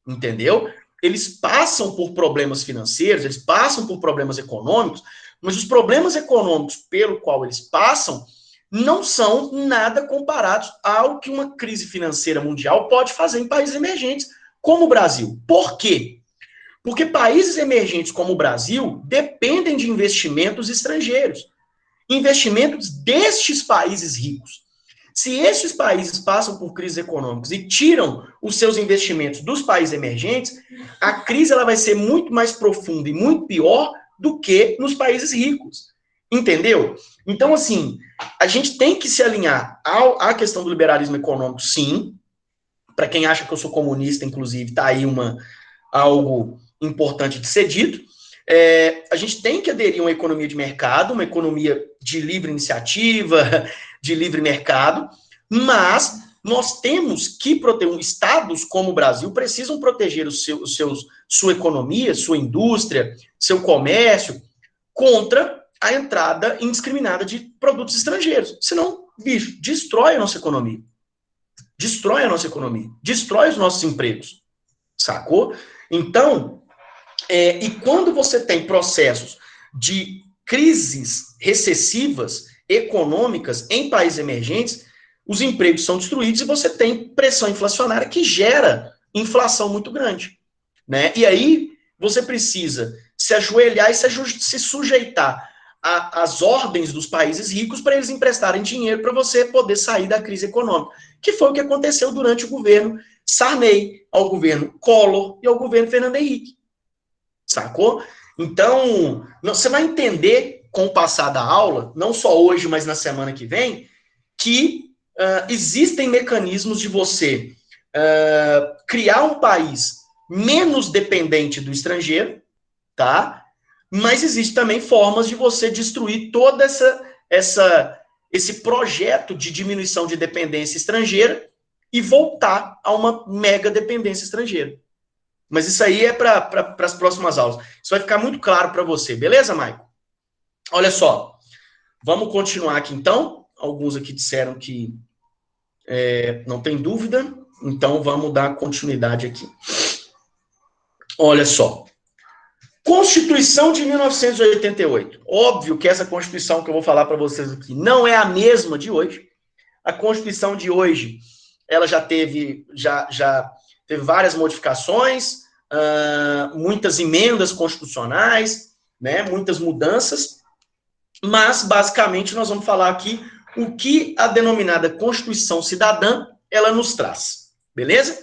entendeu? Eles passam por problemas financeiros, eles passam por problemas econômicos, mas os problemas econômicos pelo qual eles passam não são nada comparados ao que uma crise financeira mundial pode fazer em países emergentes, como o Brasil. Por quê? Porque países emergentes como o Brasil dependem de investimentos estrangeiros, investimentos destes países ricos. Se esses países passam por crises econômicas e tiram os seus investimentos dos países emergentes, a crise ela vai ser muito mais profunda e muito pior do que nos países ricos. Entendeu? Então, assim, a gente tem que se alinhar à questão do liberalismo econômico, sim. Para quem acha que eu sou comunista, inclusive, está aí algo importante de ser dito. A gente tem que aderir a uma economia de mercado, uma economia de livre iniciativa, de livre mercado, mas nós temos que proteger, estados como o Brasil precisam proteger sua economia, sua indústria, seu comércio contra a entrada indiscriminada de produtos estrangeiros. Senão, bicho, destrói a nossa economia. Destrói a nossa economia. Destrói os nossos empregos. Sacou? Então, e quando você tem processos de crises recessivas econômicas em países emergentes, os empregos são destruídos e você tem pressão inflacionária que gera inflação muito grande. Né? E aí você precisa se ajoelhar e se sujeitar às ordens dos países ricos para eles emprestarem dinheiro para você poder sair da crise econômica, que foi o que aconteceu durante o governo Sarney, ao governo Collor e ao governo Fernando Henrique. Sacou? Então, você vai entender com o passar da aula, não só hoje, mas na semana que vem, que existem mecanismos de você criar um país menos dependente do estrangeiro, tá? Mas existe também formas de você destruir toda esse projeto de diminuição de dependência estrangeira e voltar a uma mega dependência estrangeira. Mas isso aí é para as próximas aulas. Isso vai ficar muito claro para você, beleza, Maicon? Olha só, vamos continuar aqui então. Alguns aqui disseram que não tem dúvida, então vamos dar continuidade aqui. Olha só. Constituição de 1988. Óbvio que essa Constituição que eu vou falar para vocês aqui não é a mesma de hoje. A Constituição de hoje, ela já teve várias modificações, muitas emendas constitucionais, né, muitas mudanças, mas, basicamente, nós vamos falar aqui o que a denominada Constituição Cidadã, ela nos traz, beleza?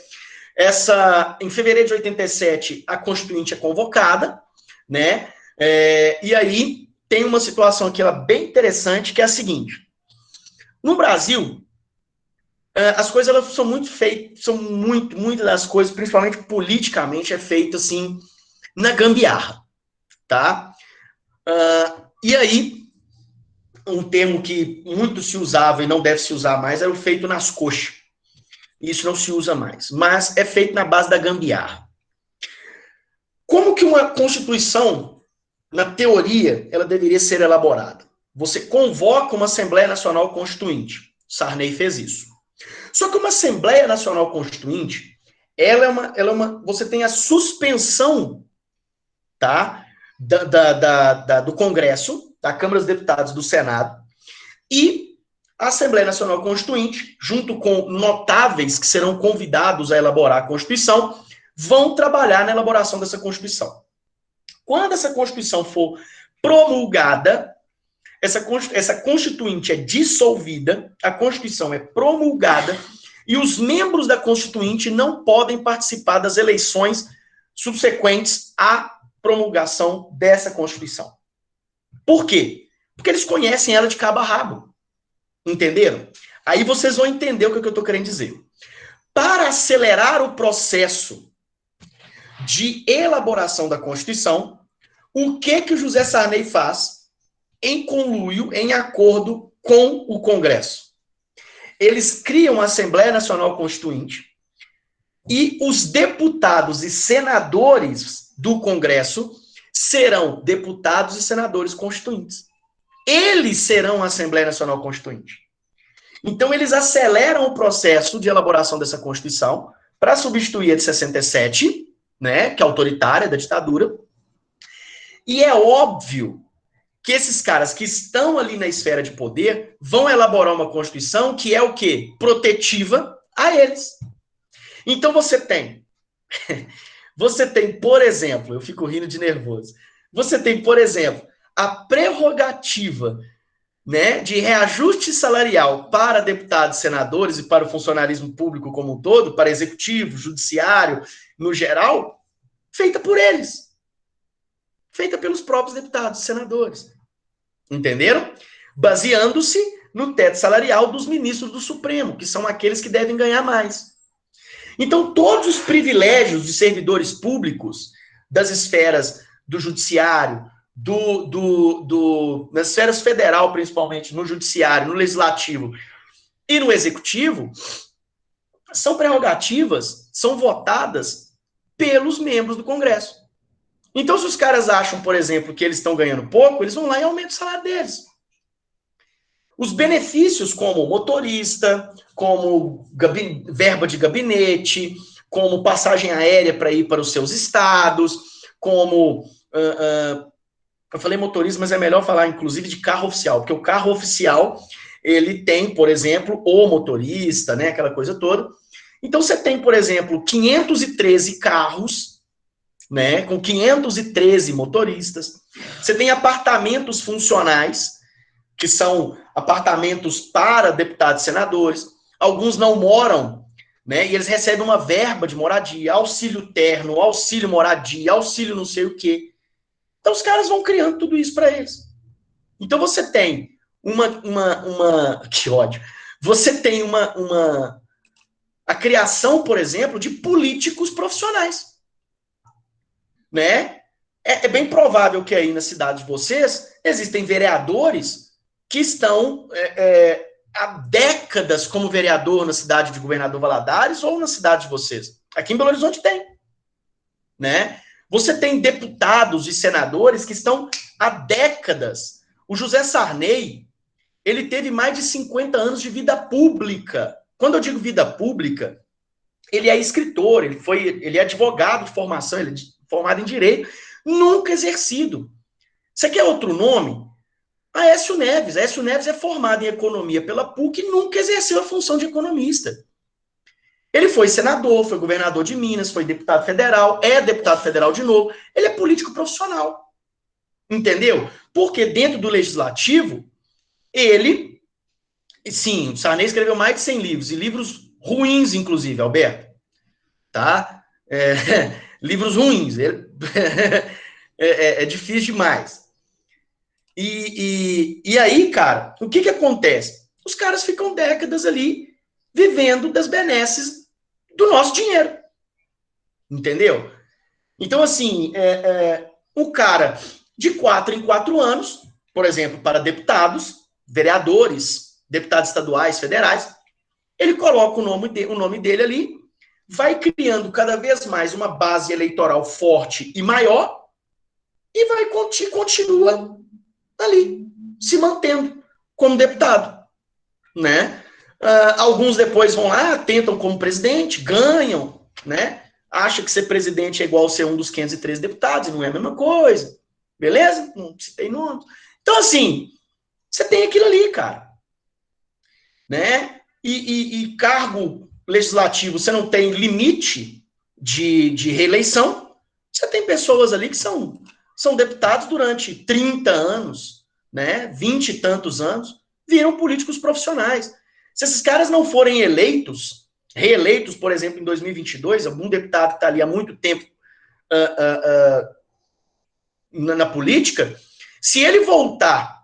Em fevereiro de 87, a Constituinte é convocada, né? E aí tem uma situação aqui bem interessante, que é a seguinte. No Brasil, as coisas elas são muito feitas, muitas das coisas, principalmente politicamente, é feito assim, na gambiarra, tá? E aí, um termo que muito se usava e não deve se usar mais era o feito nas coxas. Isso não se usa mais, mas é feito na base da gambiarra. Como que uma Constituição, na teoria, ela deveria ser elaborada? Você convoca uma Assembleia Nacional Constituinte. Sarney fez isso. Só que uma Assembleia Nacional Constituinte, você tem a suspensão, tá, do Congresso, da Câmara dos Deputados, do Senado, e a Assembleia Nacional Constituinte, junto com notáveis que serão convidados a elaborar a Constituição, vão trabalhar na elaboração dessa Constituição. Quando essa Constituição for promulgada, essa Constituinte é dissolvida, a Constituição é promulgada, e os membros da Constituinte não podem participar das eleições subsequentes à promulgação dessa Constituição. Por quê? Porque eles conhecem ela de cabo a rabo. Entenderam? Aí vocês vão entender o que eu estou querendo dizer. Para acelerar o processo de elaboração da Constituição, o que o José Sarney faz em conluio, em acordo com o Congresso? Eles criam a Assembleia Nacional Constituinte e os deputados e senadores do Congresso serão deputados e senadores constituintes. Eles serão a Assembleia Nacional Constituinte. Então, eles aceleram o processo de elaboração dessa Constituição para substituir a de 67, né, que é autoritária, da ditadura. E é óbvio que esses caras que estão ali na esfera de poder vão elaborar uma Constituição que é o quê? Protetiva a eles. Então, você tem, por exemplo, eu fico rindo de nervoso, você tem, por exemplo, a prerrogativa, né, de reajuste salarial para deputados e senadores e para o funcionalismo público como um todo, para executivo, judiciário, no geral, feita por eles. Feita pelos próprios deputados e senadores. Entenderam? Baseando-se no teto salarial dos ministros do Supremo, que são aqueles que devem ganhar mais. Então, todos os privilégios de servidores públicos das esferas do judiciário, nas esferas federal, principalmente, no judiciário, no legislativo e no executivo, são prerrogativas, são votadas pelos membros do Congresso. Então, se os caras acham, por exemplo, que eles estão ganhando pouco, eles vão lá e aumentam o salário deles. Os benefícios como motorista, como verba de gabinete, como passagem aérea para ir para os seus estados, como... eu falei motorista, mas é melhor falar, inclusive, de carro oficial, porque o carro oficial, ele tem, por exemplo, o motorista, né, aquela coisa toda. Então, você tem, por exemplo, 513 carros, né, com 513 motoristas. Você tem apartamentos funcionais, que são apartamentos para deputados e senadores. Alguns não moram, né, e eles recebem uma verba de moradia, auxílio terno, auxílio moradia, auxílio não sei o quê. Então, os caras vão criando tudo isso para eles. Então, você tem que ódio. Você tem a criação, por exemplo, de políticos profissionais. Né? É bem provável que aí na cidade de vocês existem vereadores que estão há décadas como vereador na cidade de Governador Valadares ou na cidade de vocês. Aqui em Belo Horizonte tem. né? Você tem deputados e senadores que estão há décadas. O José Sarney, ele teve mais de 50 anos de vida pública. Quando eu digo vida pública, ele é escritor, ele é advogado de formação, ele é formado em direito, nunca exercido. Você quer outro nome? Aécio Neves. Aécio Neves é formado em economia pela PUC e nunca exerceu a função de economista. Ele foi senador, foi governador de Minas, foi deputado federal, é deputado federal de novo. Ele é político profissional. Entendeu? Porque dentro do legislativo, ele... Sim, o Sarney escreveu mais de 100 livros, e livros ruins, inclusive, Alberto. Tá? Livros ruins. É difícil demais. E aí, cara, o que acontece? Os caras ficam décadas ali vivendo das benesses do nosso dinheiro. Entendeu? Então, assim, o cara, de 4 em 4 anos, por exemplo, para deputados, vereadores, deputados estaduais, federais, ele coloca o nome dele ali, vai criando cada vez mais uma base eleitoral forte e maior, e continua ali, se mantendo como deputado, né? Alguns depois vão lá, tentam como presidente, ganham, né? Acha que ser presidente é igual ser um dos 513 deputados, não é a mesma coisa, beleza? Não citei nomes. Então, assim, você tem aquilo ali, cara, né? E cargo legislativo, você não tem limite de reeleição, você tem pessoas ali que são deputados durante 30 anos, né? 20 e tantos anos, viram políticos profissionais. Se esses caras não forem reeleitos, por exemplo, em 2022, algum deputado que está ali há muito tempo na política, se ele voltar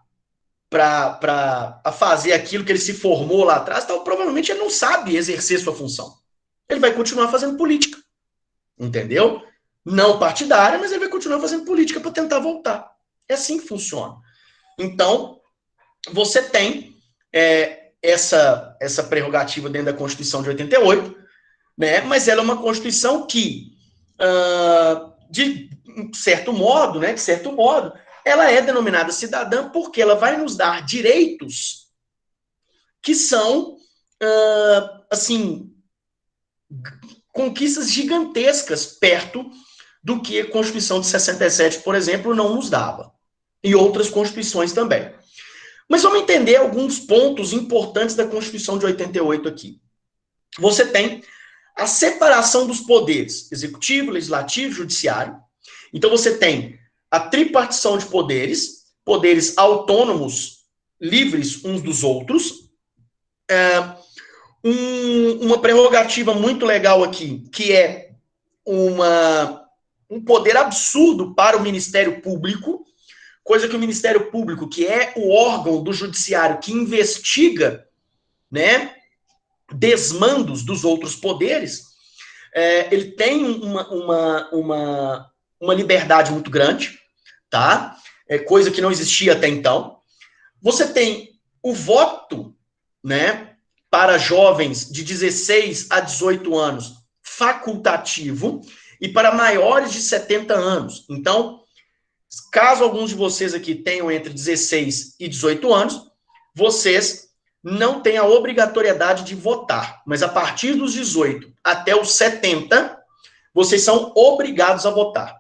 para fazer aquilo que ele se formou lá atrás, então, provavelmente ele não sabe exercer sua função. Ele vai continuar fazendo política, entendeu? Não partidária, mas ele vai continuar fazendo política para tentar voltar. É assim que funciona. Então, você tem essa prerrogativa dentro da Constituição de 88, né? Mas ela é uma Constituição que, de certo modo, ela é denominada cidadã porque ela vai nos dar direitos que são, assim, conquistas gigantescas perto do que a Constituição de 67, por exemplo, não nos dava. E outras constituições também. Mas vamos entender alguns pontos importantes da Constituição de 88 aqui. Você tem a separação dos poderes, executivo, legislativo, judiciário. Então você tem a tripartição de poderes, poderes autônomos, livres uns dos outros. Uma prerrogativa muito legal aqui, que é um poder absurdo para o Ministério Público, coisa que o Ministério Público, que é o órgão do judiciário que investiga, né, desmandos dos outros poderes, ele tem uma liberdade muito grande, tá? Coisa que não existia até então. Você tem o voto, né, para jovens de 16 a 18 anos facultativo e para maiores de 70 anos. Então, caso alguns de vocês aqui tenham entre 16 e 18 anos, vocês não têm a obrigatoriedade de votar, mas a partir dos 18 até os 70, vocês são obrigados a votar.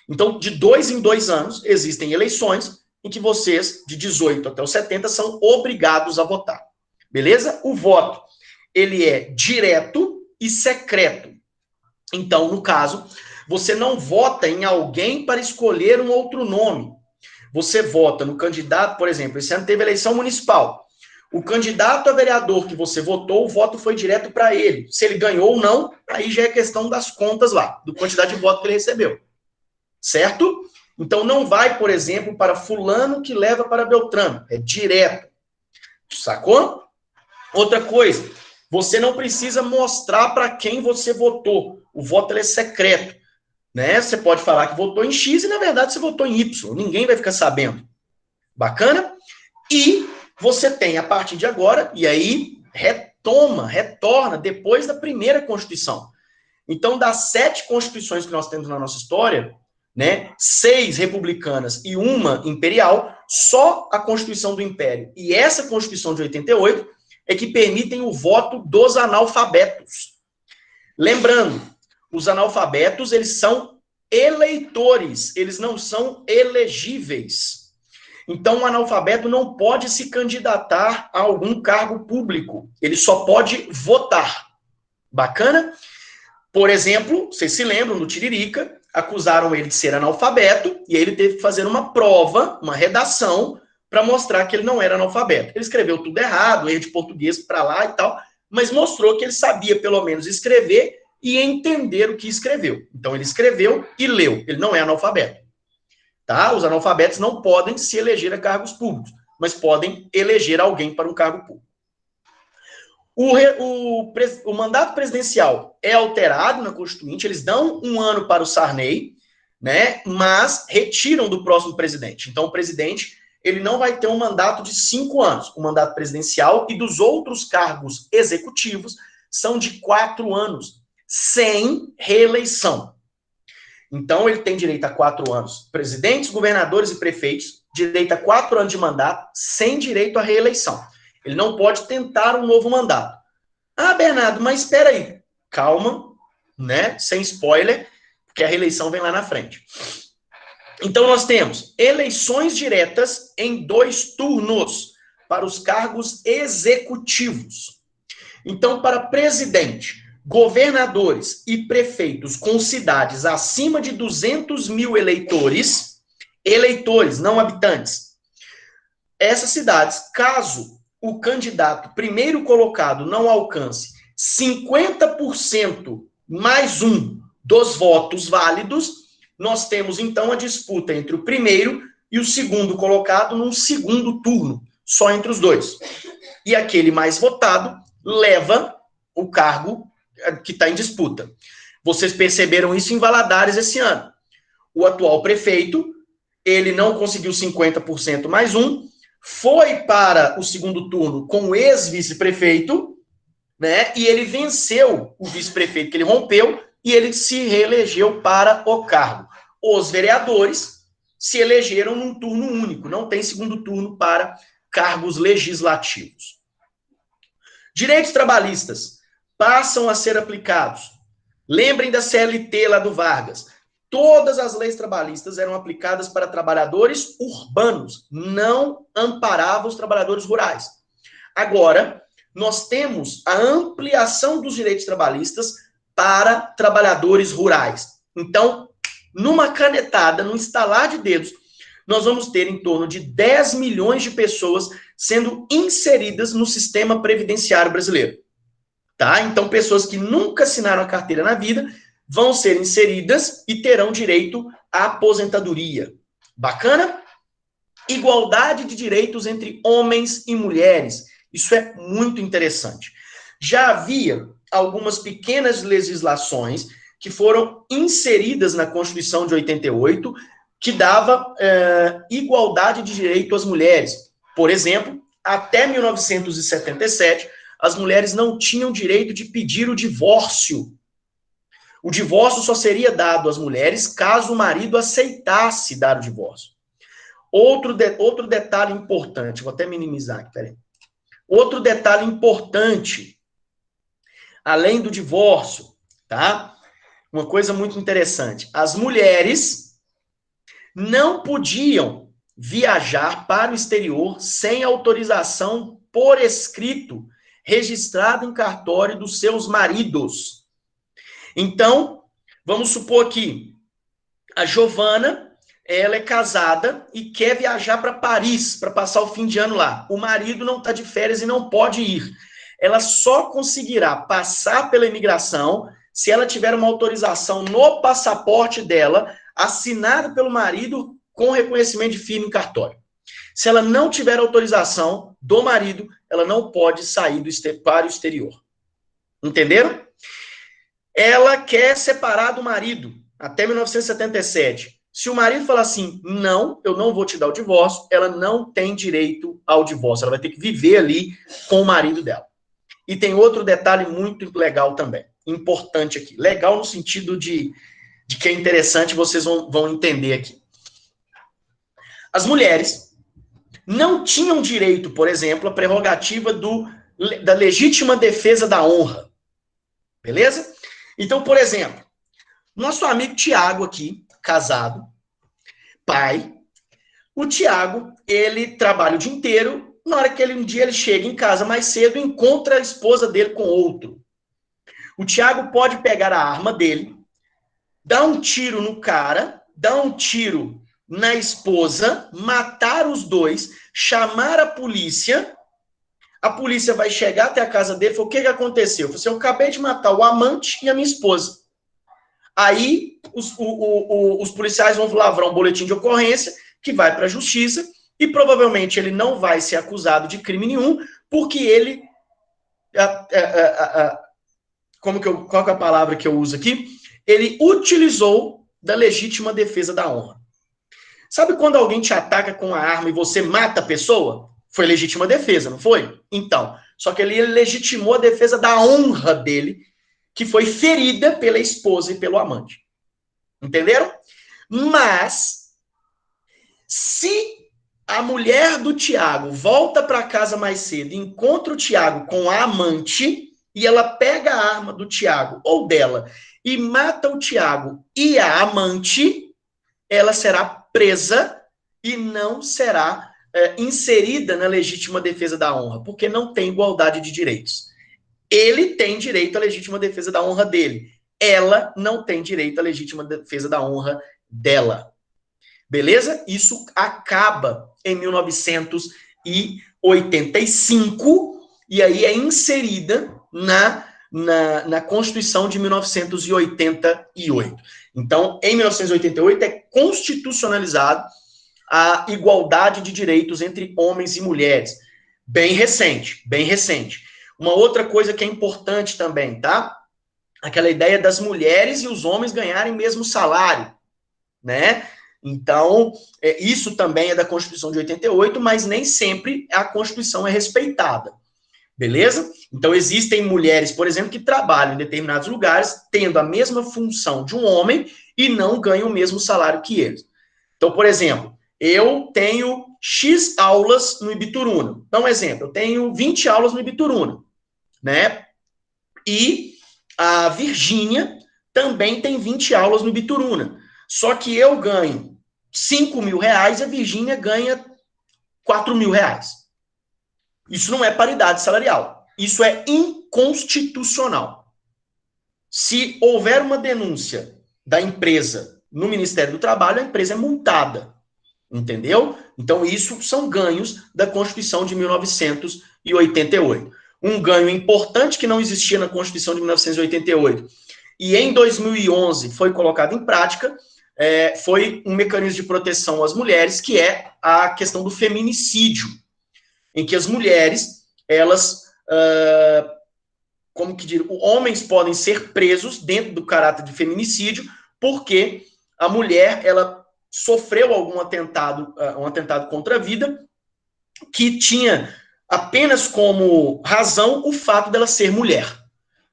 Então, de 2 em 2 anos, existem eleições em que vocês, de 18 até os 70, são obrigados a votar. Beleza? O voto, ele é direto e secreto. Então, no caso, você não vota em alguém para escolher um outro nome. Você vota no candidato, por exemplo, esse ano teve eleição municipal. O candidato a vereador que você votou, o voto foi direto para ele. Se ele ganhou ou não, aí já é questão das contas lá, do quantidade de voto que ele recebeu. Certo? Então, não vai, por exemplo, para fulano que leva para Beltrano. É direto. Sacou? Outra coisa, você não precisa mostrar para quem você votou. O voto ele é secreto. Né? Você pode falar que votou em X e, na verdade, você votou em Y. Ninguém vai ficar sabendo. Bacana? E você tem, a partir de agora, e aí retorna depois da primeira Constituição. Então, das 7 constituições que nós temos na nossa história, né, 6 republicanas e uma imperial, só a Constituição do Império e essa Constituição de 88 é que permitem o voto dos analfabetos. Lembrando, os analfabetos, eles são eleitores, eles não são elegíveis. Então, o analfabeto não pode se candidatar a algum cargo público, ele só pode votar. Bacana? Por exemplo, vocês se lembram do Tiririca, acusaram ele de ser analfabeto, e ele teve que fazer uma prova, uma redação, para mostrar que ele não era analfabeto. Ele escreveu tudo errado, erro de português para lá e tal, mas mostrou que ele sabia, pelo menos, escrever e entender o que escreveu. Então, ele escreveu e leu. Ele não é analfabeto. Tá? Os analfabetos não podem se eleger a cargos públicos, mas podem eleger alguém para um cargo público. O mandato presidencial é alterado na Constituinte, eles dão um ano para o Sarney, né, mas retiram do próximo presidente. Então, o presidente ele não vai ter um mandato de 5 anos. O mandato presidencial e dos outros cargos executivos são de 4 anos, sem reeleição. Então, ele tem direito a 4 anos. Presidentes, governadores e prefeitos, direito a 4 anos de mandato, sem direito à reeleição. Ele não pode tentar um novo mandato. Ah, Bernardo, mas espera aí. Calma, né? Sem spoiler, porque a reeleição vem lá na frente. Então, nós temos eleições diretas em 2 turnos para os cargos executivos. Então, para presidente, governadores e prefeitos com cidades acima de 200 mil eleitores, não habitantes, essas cidades, caso o candidato primeiro colocado não alcance 50% mais um dos votos válidos, nós temos, então, a disputa entre o primeiro e o segundo colocado num segundo turno, só entre os dois. E aquele mais votado leva o cargo que está em disputa. Vocês perceberam isso em Valadares esse ano. O atual prefeito, ele não conseguiu 50% mais um, foi para o segundo turno com o ex-vice-prefeito, né? E ele venceu o vice-prefeito que ele rompeu e ele se reelegeu para o cargo. Os vereadores se elegeram num turno único, não tem segundo turno para cargos legislativos. Direitos trabalhistas passam a ser aplicados. Lembrem da CLT lá do Vargas. Todas as leis trabalhistas eram aplicadas para trabalhadores urbanos, não amparavam os trabalhadores rurais. Agora, nós temos a ampliação dos direitos trabalhistas para trabalhadores rurais. Então, numa canetada, num estalar de dedos, nós vamos ter em torno de 10 milhões de pessoas sendo inseridas no sistema previdenciário brasileiro. Tá? Então, pessoas que nunca assinaram a carteira na vida vão ser inseridas e terão direito à aposentadoria. Bacana? Igualdade de direitos entre homens e mulheres. Isso é muito interessante. Já havia algumas pequenas legislações que foram inseridas na Constituição de 88, que dava igualdade de direito às mulheres. Por exemplo, até 1977, as mulheres não tinham direito de pedir o divórcio. O divórcio só seria dado às mulheres caso o marido aceitasse dar o divórcio. Outro detalhe importante, vou até minimizar aqui, peraí. Outro detalhe importante, além do divórcio, tá? Uma coisa muito interessante. As mulheres não podiam viajar para o exterior sem autorização por escrito, registrada em cartório dos seus maridos. Então, vamos supor que a Giovana, ela é casada e quer viajar para Paris para passar o fim de ano lá. O marido não está de férias e não pode ir. Ela só conseguirá passar pela imigração se ela tiver uma autorização no passaporte dela, assinada pelo marido com reconhecimento de firma em cartório. Se ela não tiver autorização do marido, ela não pode sair para o exterior. Entenderam? Ela quer separar do marido até 1977. Se o marido falar assim, não, eu não vou te dar o divórcio, ela não tem direito ao divórcio. Ela vai ter que viver ali com o marido dela. E tem outro detalhe muito legal também. importante aqui. Legal no sentido de que é interessante, vocês vão entender aqui. As mulheres não tinham direito, por exemplo, à prerrogativa da legítima defesa da honra. Beleza? Então, por exemplo, nosso amigo Tiago aqui, casado, pai. O Tiago, ele trabalha o dia inteiro. Na hora que um dia ele chega em casa mais cedo, encontra a esposa dele com outro. O Tiago pode pegar a arma dele, dar um tiro no cara, dar um tiro na esposa, matar os dois, chamar a polícia vai chegar até a casa dele e falar, o que aconteceu? Eu falei, eu acabei de matar o amante e a minha esposa. Aí os policiais vão lavrar um boletim de ocorrência que vai para a justiça e provavelmente ele não vai ser acusado de crime nenhum, porque ele... qual que é a palavra que eu uso aqui? Ele utilizou da legítima defesa da honra. Sabe quando alguém te ataca com a arma e você mata a pessoa? Foi legítima defesa, não foi? Então, só que ele legitimou a defesa da honra dele, que foi ferida pela esposa e pelo amante. Entenderam? Mas, se a mulher do Tiago volta para casa mais cedo e encontra o Tiago com a amante, e ela pega a arma do Tiago ou dela e mata o Tiago e a amante, ela será presa e não será inserida na legítima defesa da honra, porque não tem igualdade de direitos. Ele tem direito à legítima defesa da honra dele. Ela não tem direito à legítima defesa da honra dela. Beleza? Isso acaba em 1985 e aí é inserida na Constituição de 1988. Então, em 1988 é constitucionalizado a igualdade de direitos entre homens e mulheres. Bem recente, bem recente. Uma outra coisa que é importante também, tá? Aquela ideia das mulheres e os homens ganharem o mesmo salário, né? Então, isso também é da Constituição de 88, mas nem sempre a Constituição é respeitada. Beleza? Então, existem mulheres, por exemplo, que trabalham em determinados lugares, tendo a mesma função de um homem e não ganham o mesmo salário que eles. Então, por exemplo, eu tenho X aulas no Ibituruna. Então, um exemplo, eu tenho 20 aulas no Ibituruna, né? E a Virgínia também tem 20 aulas no Ibituruna. Só que eu ganho 5 mil reais, a Virgínia ganha 4 mil reais. Isso não é paridade salarial. Isso é inconstitucional. Se houver uma denúncia da empresa no Ministério do Trabalho, a empresa é multada. Entendeu? Então, isso são ganhos da Constituição de 1988. Um ganho importante que não existia na Constituição de 1988 e em 2011 foi colocado em prática, foi um mecanismo de proteção às mulheres, que é a questão do feminicídio, em que as mulheres, elas, homens podem ser presos dentro do caráter de feminicídio, porque a mulher, ela sofreu algum atentado, um atentado contra a vida, que tinha apenas como razão o fato dela ser mulher,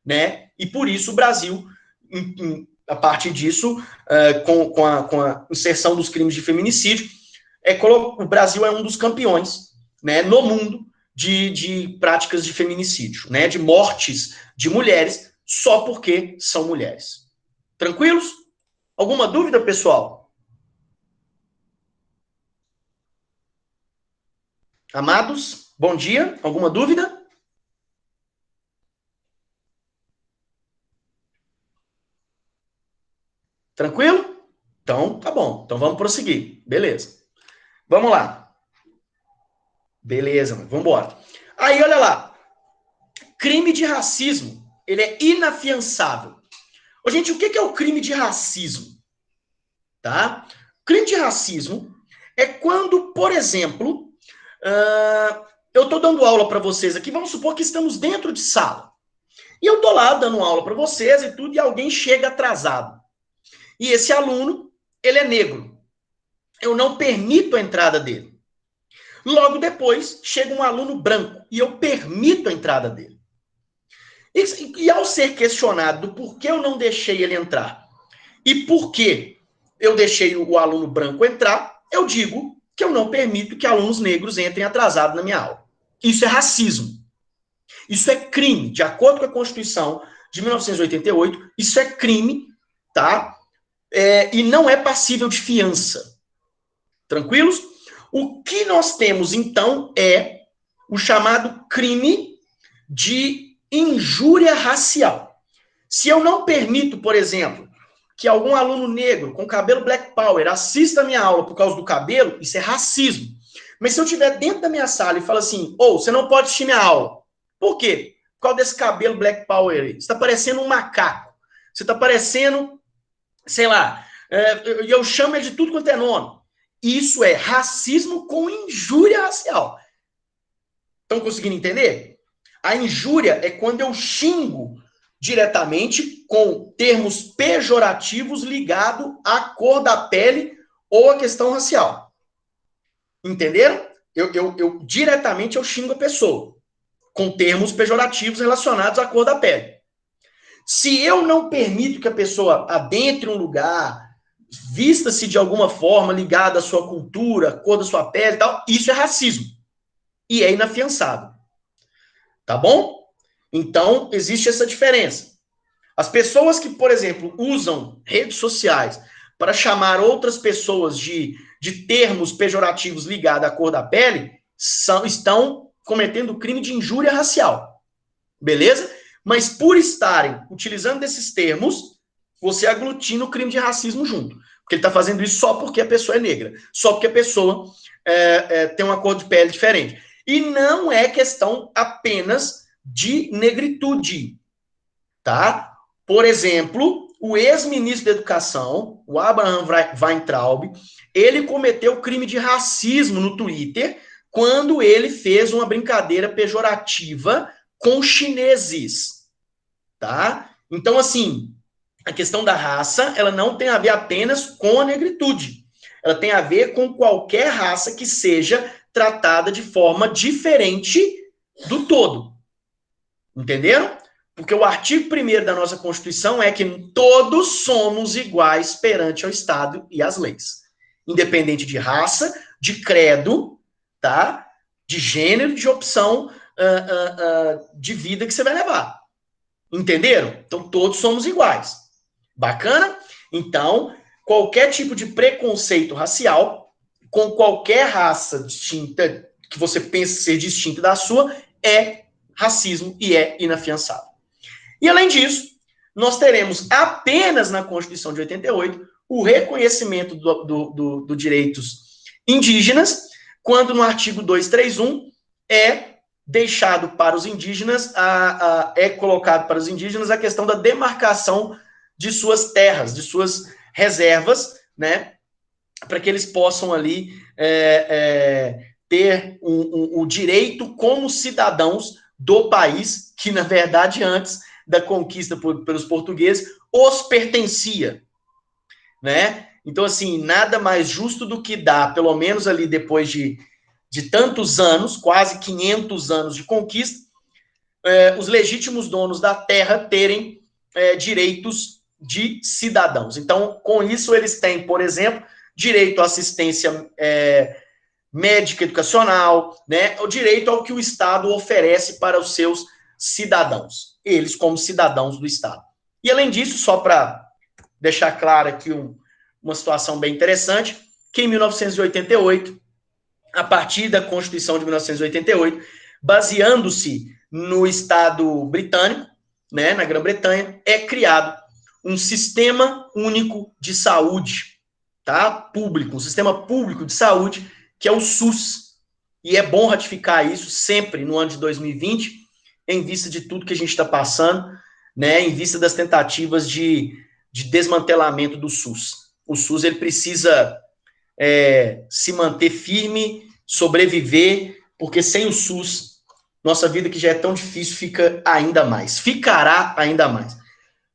né? E por isso o Brasil, a partir disso, com a inserção dos crimes de feminicídio, o Brasil é um dos campeões, né, no mundo de práticas de feminicídio, né, de mortes de mulheres só porque são mulheres. Tranquilos? Alguma dúvida, pessoal? Amados, bom dia. Alguma dúvida? Tranquilo? Então, tá bom. Então, vamos prosseguir. Beleza. Vamos lá. Beleza, vamos embora. Aí, olha lá. Crime de racismo, ele é inafiançável. Ô, gente, o que é o crime de racismo? Tá? Crime de racismo é quando, por exemplo, eu estou dando aula para vocês aqui, vamos supor que estamos dentro de sala. E eu estou lá dando aula para vocês e tudo, e alguém chega atrasado. E esse aluno, ele é negro. Eu não permito a entrada dele. Logo depois, chega um aluno branco e eu permito a entrada dele. E ao ser questionado do porquê eu não deixei ele entrar e por que eu deixei o aluno branco entrar, eu digo que eu não permito que alunos negros entrem atrasados na minha aula. Isso é racismo. Isso é crime. De acordo com a Constituição de 1988, isso é crime, tá? E não é passível de fiança. Tranquilos? O que nós temos, então, é o chamado crime de injúria racial. Se eu não permito, por exemplo, que algum aluno negro com cabelo Black Power assista a minha aula por causa do cabelo, isso é racismo. Mas se eu estiver dentro da minha sala e falo assim, você não pode assistir minha aula. Por quê? Por causa desse cabelo Black Power aí. Você está parecendo um macaco. Você está parecendo, sei lá, eu chamo de tudo quanto é nome. Isso é racismo com injúria racial. Estão conseguindo entender? A injúria é quando eu xingo diretamente com termos pejorativos ligados à cor da pele ou à questão racial. Entenderam? Diretamente eu xingo a pessoa com termos pejorativos relacionados à cor da pele. Se eu não permito que a pessoa adentre um lugar, vista-se de alguma forma ligada à sua cultura, cor da sua pele e tal, isso é racismo. E é inafiançável. Tá bom? Então, existe essa diferença. As pessoas que, por exemplo, usam redes sociais para chamar outras pessoas de termos pejorativos ligados à cor da pele, estão cometendo crime de injúria racial. Beleza? Mas por estarem utilizando desses termos, você aglutina o crime de racismo junto. Porque ele está fazendo isso só porque a pessoa é negra. Só porque a pessoa tem uma cor de pele diferente. E não é questão apenas de negritude. Tá? Por exemplo, o ex-ministro da Educação, o Abraham Weintraub, ele cometeu crime de racismo no Twitter quando ele fez uma brincadeira pejorativa com chineses, tá? Então, assim, a questão da raça, ela não tem a ver apenas com a negritude. Ela tem a ver com qualquer raça que seja tratada de forma diferente do todo. Entenderam? Porque o artigo 1º da nossa Constituição é que todos somos iguais perante ao Estado e às leis. Independente de raça, de credo, tá? De gênero, de opção de vida que você vai levar. Entenderam? Então, todos somos iguais. Bacana? Então, qualquer tipo de preconceito racial, com qualquer raça distinta, que você pense ser distinta da sua, é racismo e é inafiançável. E, além disso, nós teremos apenas na Constituição de 88 o reconhecimento dos direitos indígenas, quando no artigo 231 é deixado para os indígenas, é colocado para os indígenas a questão da demarcação de suas terras, de suas reservas, né, para que eles possam ali ter o direito como cidadãos do país, que, na verdade, antes da conquista pelos portugueses, os pertencia, né? Então, assim, nada mais justo do que dar, pelo menos ali depois de tantos anos, quase 500 anos de conquista, os legítimos donos da terra terem direitos de cidadãos. Então, com isso, eles têm, por exemplo, direito à assistência médica educacional, né? O direito ao que o Estado oferece para os seus cidadãos, eles como cidadãos do Estado. E, além disso, só para deixar claro aqui uma situação bem interessante, que em 1988, a partir da Constituição de 1988, baseando-se no Estado britânico, né, na Grã-Bretanha, é criado um sistema único de saúde, tá? Público, um sistema público de saúde, que é o SUS. E é bom ratificar isso sempre no ano de 2020, em vista de tudo que a gente está passando, né, em vista das tentativas de desmantelamento do SUS. O SUS ele precisa se manter firme, sobreviver, porque sem o SUS, nossa vida que já é tão difícil fica ainda mais, ficará ainda mais.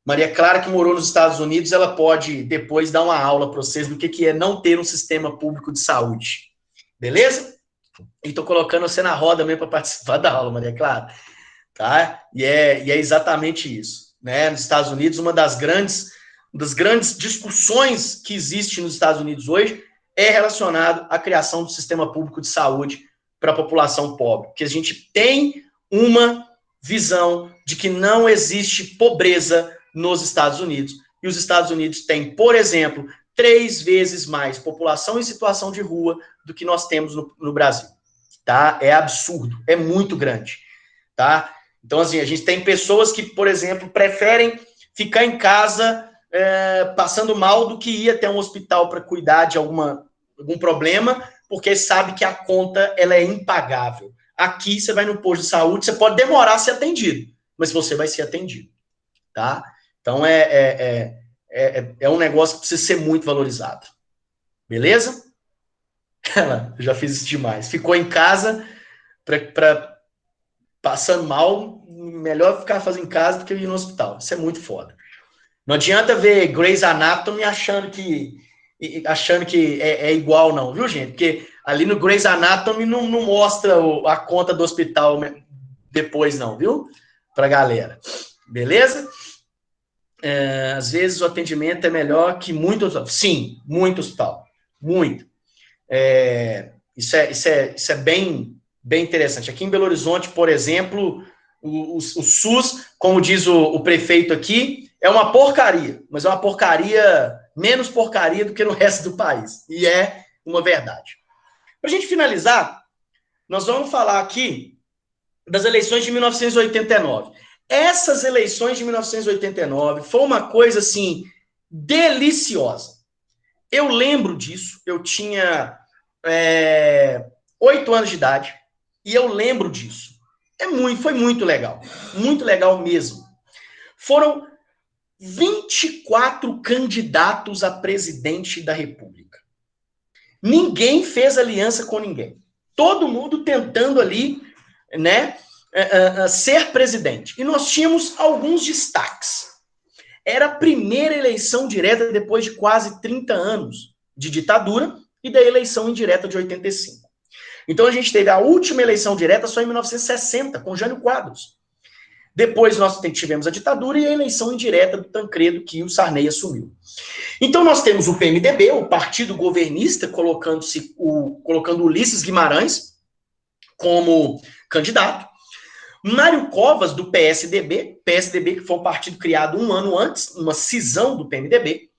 Maria Clara, que morou nos Estados Unidos, ela pode depois dar uma aula para vocês do que é não ter um sistema público de saúde. Beleza? E estou colocando você na roda mesmo para participar da aula, Maria Clara. tá? E é exatamente isso, né? Nos Estados Unidos, uma das grandes discussões que existe nos Estados Unidos hoje é relacionado à criação do sistema público de saúde para a população pobre, porque a gente tem uma visão de que não existe pobreza nos Estados Unidos, e os Estados Unidos têm, por exemplo, 3 vezes mais população em situação de rua do que nós temos no Brasil, tá? É absurdo, é muito grande, tá? Então, assim, a gente tem pessoas que, por exemplo, preferem ficar em casa passando mal do que ir até um hospital para cuidar de algum problema, porque sabe que a conta ela é impagável. Aqui, você vai no posto de saúde, você pode demorar a ser atendido, mas você vai ser atendido, tá? Então, é um negócio que precisa ser muito valorizado. Beleza? Eu já fiz isso demais. Ficou em casa passando mal, melhor ficar fazendo em casa do que ir no hospital. Isso é muito foda. Não adianta ver Grey's Anatomy achando que é igual, não, viu, gente? Porque ali no Grey's Anatomy não mostra a conta do hospital depois, não, viu? Pra galera. Beleza? Às vezes o atendimento é melhor que muito hospital. Sim, muito hospital. Muito. Isso é bem interessante. Aqui em Belo Horizonte, por exemplo, o SUS, como diz o prefeito aqui, é uma porcaria, mas é uma porcaria, menos porcaria do que no resto do país. E é uma verdade. Para a gente finalizar, nós vamos falar aqui das eleições de 1989. Essas eleições de 1989 foi uma coisa, assim, deliciosa. Eu lembro disso, eu tinha 8 anos de idade, e eu lembro disso. Foi muito legal mesmo. Foram 24 candidatos a presidente da República. Ninguém fez aliança com ninguém. Todo mundo tentando ali, né, ser presidente. E nós tínhamos alguns destaques. Era a primeira eleição direta depois de quase 30 anos de ditadura e da eleição indireta de 85. Então a gente teve a última eleição direta só em 1960, com Jânio Quadros. Depois nós tivemos a ditadura e a eleição indireta do Tancredo, que o Sarney assumiu. Então nós temos o PMDB, o partido governista, colocando Ulisses Guimarães como candidato. Mário Covas, do PSDB que foi um partido criado 1 ano antes, uma cisão do PMDB.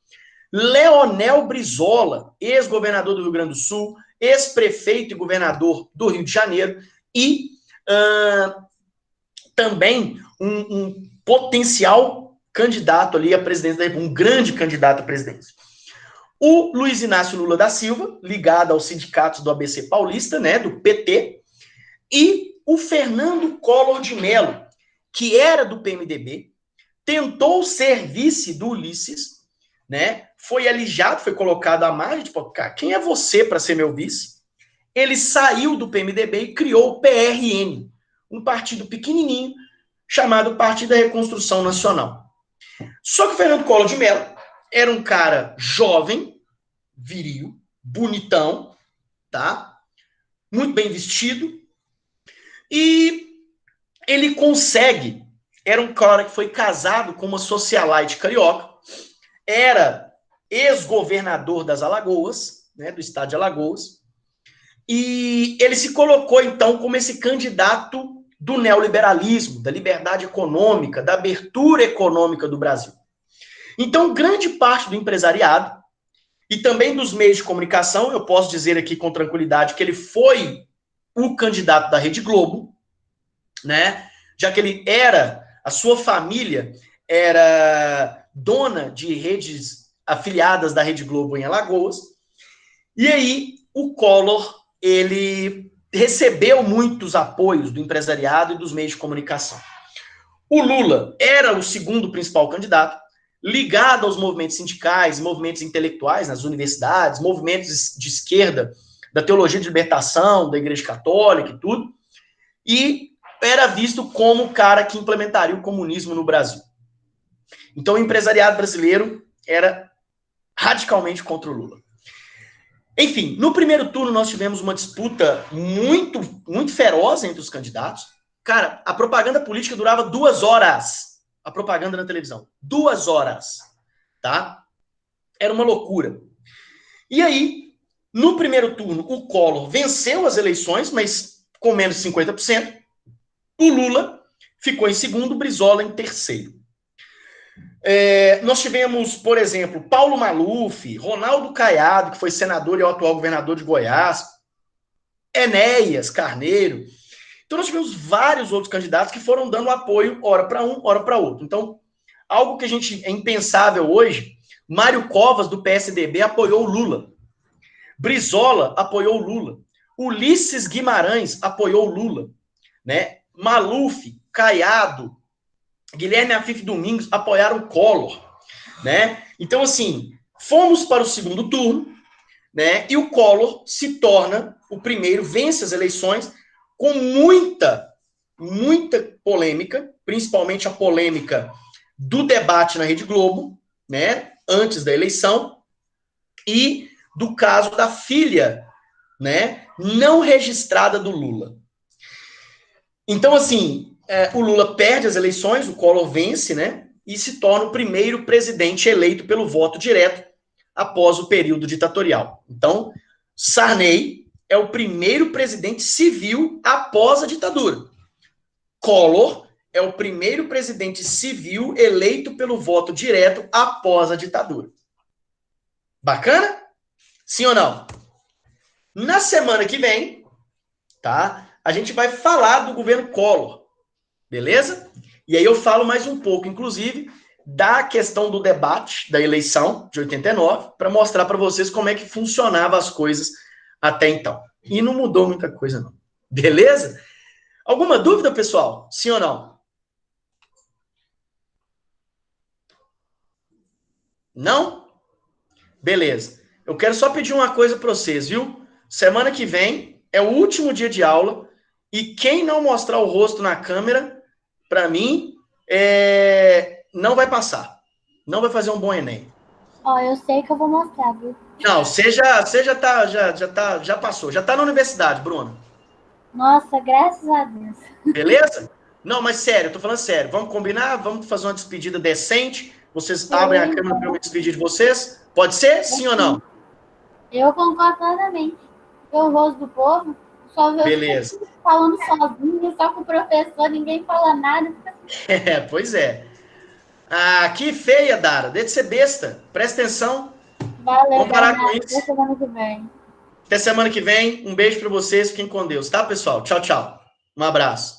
Leonel Brizola, ex-governador do Rio Grande do Sul, ex-prefeito e governador do Rio de Janeiro, e também um potencial candidato ali à presidência da República, um grande candidato à presidência. O Luiz Inácio Lula da Silva, ligado aos sindicatos do ABC Paulista, né, do PT, e o Fernando Collor de Mello, que era do PMDB, tentou ser vice do Ulisses, né, foi alijado, foi colocado à margem, tipo, cara, quem é você para ser meu vice? Ele saiu do PMDB e criou o PRN, um partido pequenininho, chamado Partido da Reconstrução Nacional. Só que o Fernando Collor de Mello era um cara jovem, viril, bonitão, tá? Muito bem vestido, e ele consegue, era um cara que foi casado com uma socialite carioca, era ex-governador das Alagoas, né, do estado de Alagoas, e ele se colocou, então, como esse candidato do neoliberalismo, da liberdade econômica, da abertura econômica do Brasil. Então, grande parte do empresariado e também dos meios de comunicação, eu posso dizer aqui com tranquilidade que ele foi o candidato da Rede Globo, né? Já que a sua família era dona de redes afiliadas da Rede Globo em Alagoas. E aí, o Collor, ele recebeu muitos apoios do empresariado e dos meios de comunicação. O Lula era o segundo principal candidato, ligado aos movimentos sindicais, movimentos intelectuais nas universidades, movimentos de esquerda, da teologia de libertação, da Igreja Católica e tudo, e era visto como o cara que implementaria o comunismo no Brasil. Então o empresariado brasileiro era radicalmente contra o Lula. Enfim, no primeiro turno nós tivemos uma disputa muito, muito feroz entre os candidatos. Cara, a propaganda política durava 2 horas. A propaganda na televisão. 2 horas. Tá? Era uma loucura. E aí, no primeiro turno, o Collor venceu as eleições, mas com menos de 50%. O Lula ficou em segundo, o Brizola em terceiro. Nós tivemos, por exemplo, Paulo Maluf, Ronaldo Caiado, que foi senador e é o atual governador de Goiás, Enéas Carneiro. Então, nós tivemos vários outros candidatos que foram dando apoio, ora para um, ora para outro. Então, algo que a gente é impensável hoje, Mário Covas, do PSDB, apoiou o Lula. Brizola apoiou o Lula. Ulisses Guimarães apoiou o Lula. Né? Maluf, Caiado, Guilherme Afif Domingos apoiaram o Collor. Né? Então, assim, fomos para o segundo turno, né? E o Collor se torna o primeiro, vence as eleições com muita polêmica, principalmente a polêmica do debate na Rede Globo, né? Antes da eleição, e do caso da filha, né? Não registrada do Lula. Então, assim, o Lula perde as eleições, o Collor vence, né? E se torna o primeiro presidente eleito pelo voto direto após o período ditatorial. Então, Sarney é o primeiro presidente civil após a ditadura. Collor é o primeiro presidente civil eleito pelo voto direto após a ditadura. Bacana? Sim ou não? Na semana que vem, tá? A gente vai falar do governo Collor, beleza? E aí eu falo mais um pouco, inclusive, da questão do debate da eleição de 89, para mostrar para vocês como é que funcionavam as coisas até então. E não mudou muita coisa, não. Beleza? Alguma dúvida, pessoal? Sim ou não? Não? Beleza. Eu quero só pedir uma coisa para vocês, viu? Semana que vem é o último dia de aula e quem não mostrar o rosto na câmera, para mim, não vai passar. Não vai fazer um bom Enem. Ó, eu sei que eu vou mostrar, viu? Não, você já passou. Já tá na universidade, Bruno. Nossa, graças a Deus. Beleza? Não, mas sério, eu tô falando sério. Vamos combinar? Vamos fazer uma despedida decente? Vocês abrem a câmera para eu me despedir de vocês? Pode ser? Sim ou não? Eu concordo plenamente. O rosto do povo, só vê Beleza. falando sozinho, só com o professor, ninguém fala nada. Pois é. Ah, que feia, Dara. Deixa de ser besta. Presta atenção. Valeu, Vamos parar com isso. Até semana que vem. Até semana que vem. Um beijo para vocês. Fiquem com Deus, tá, pessoal? Tchau, tchau. Um abraço.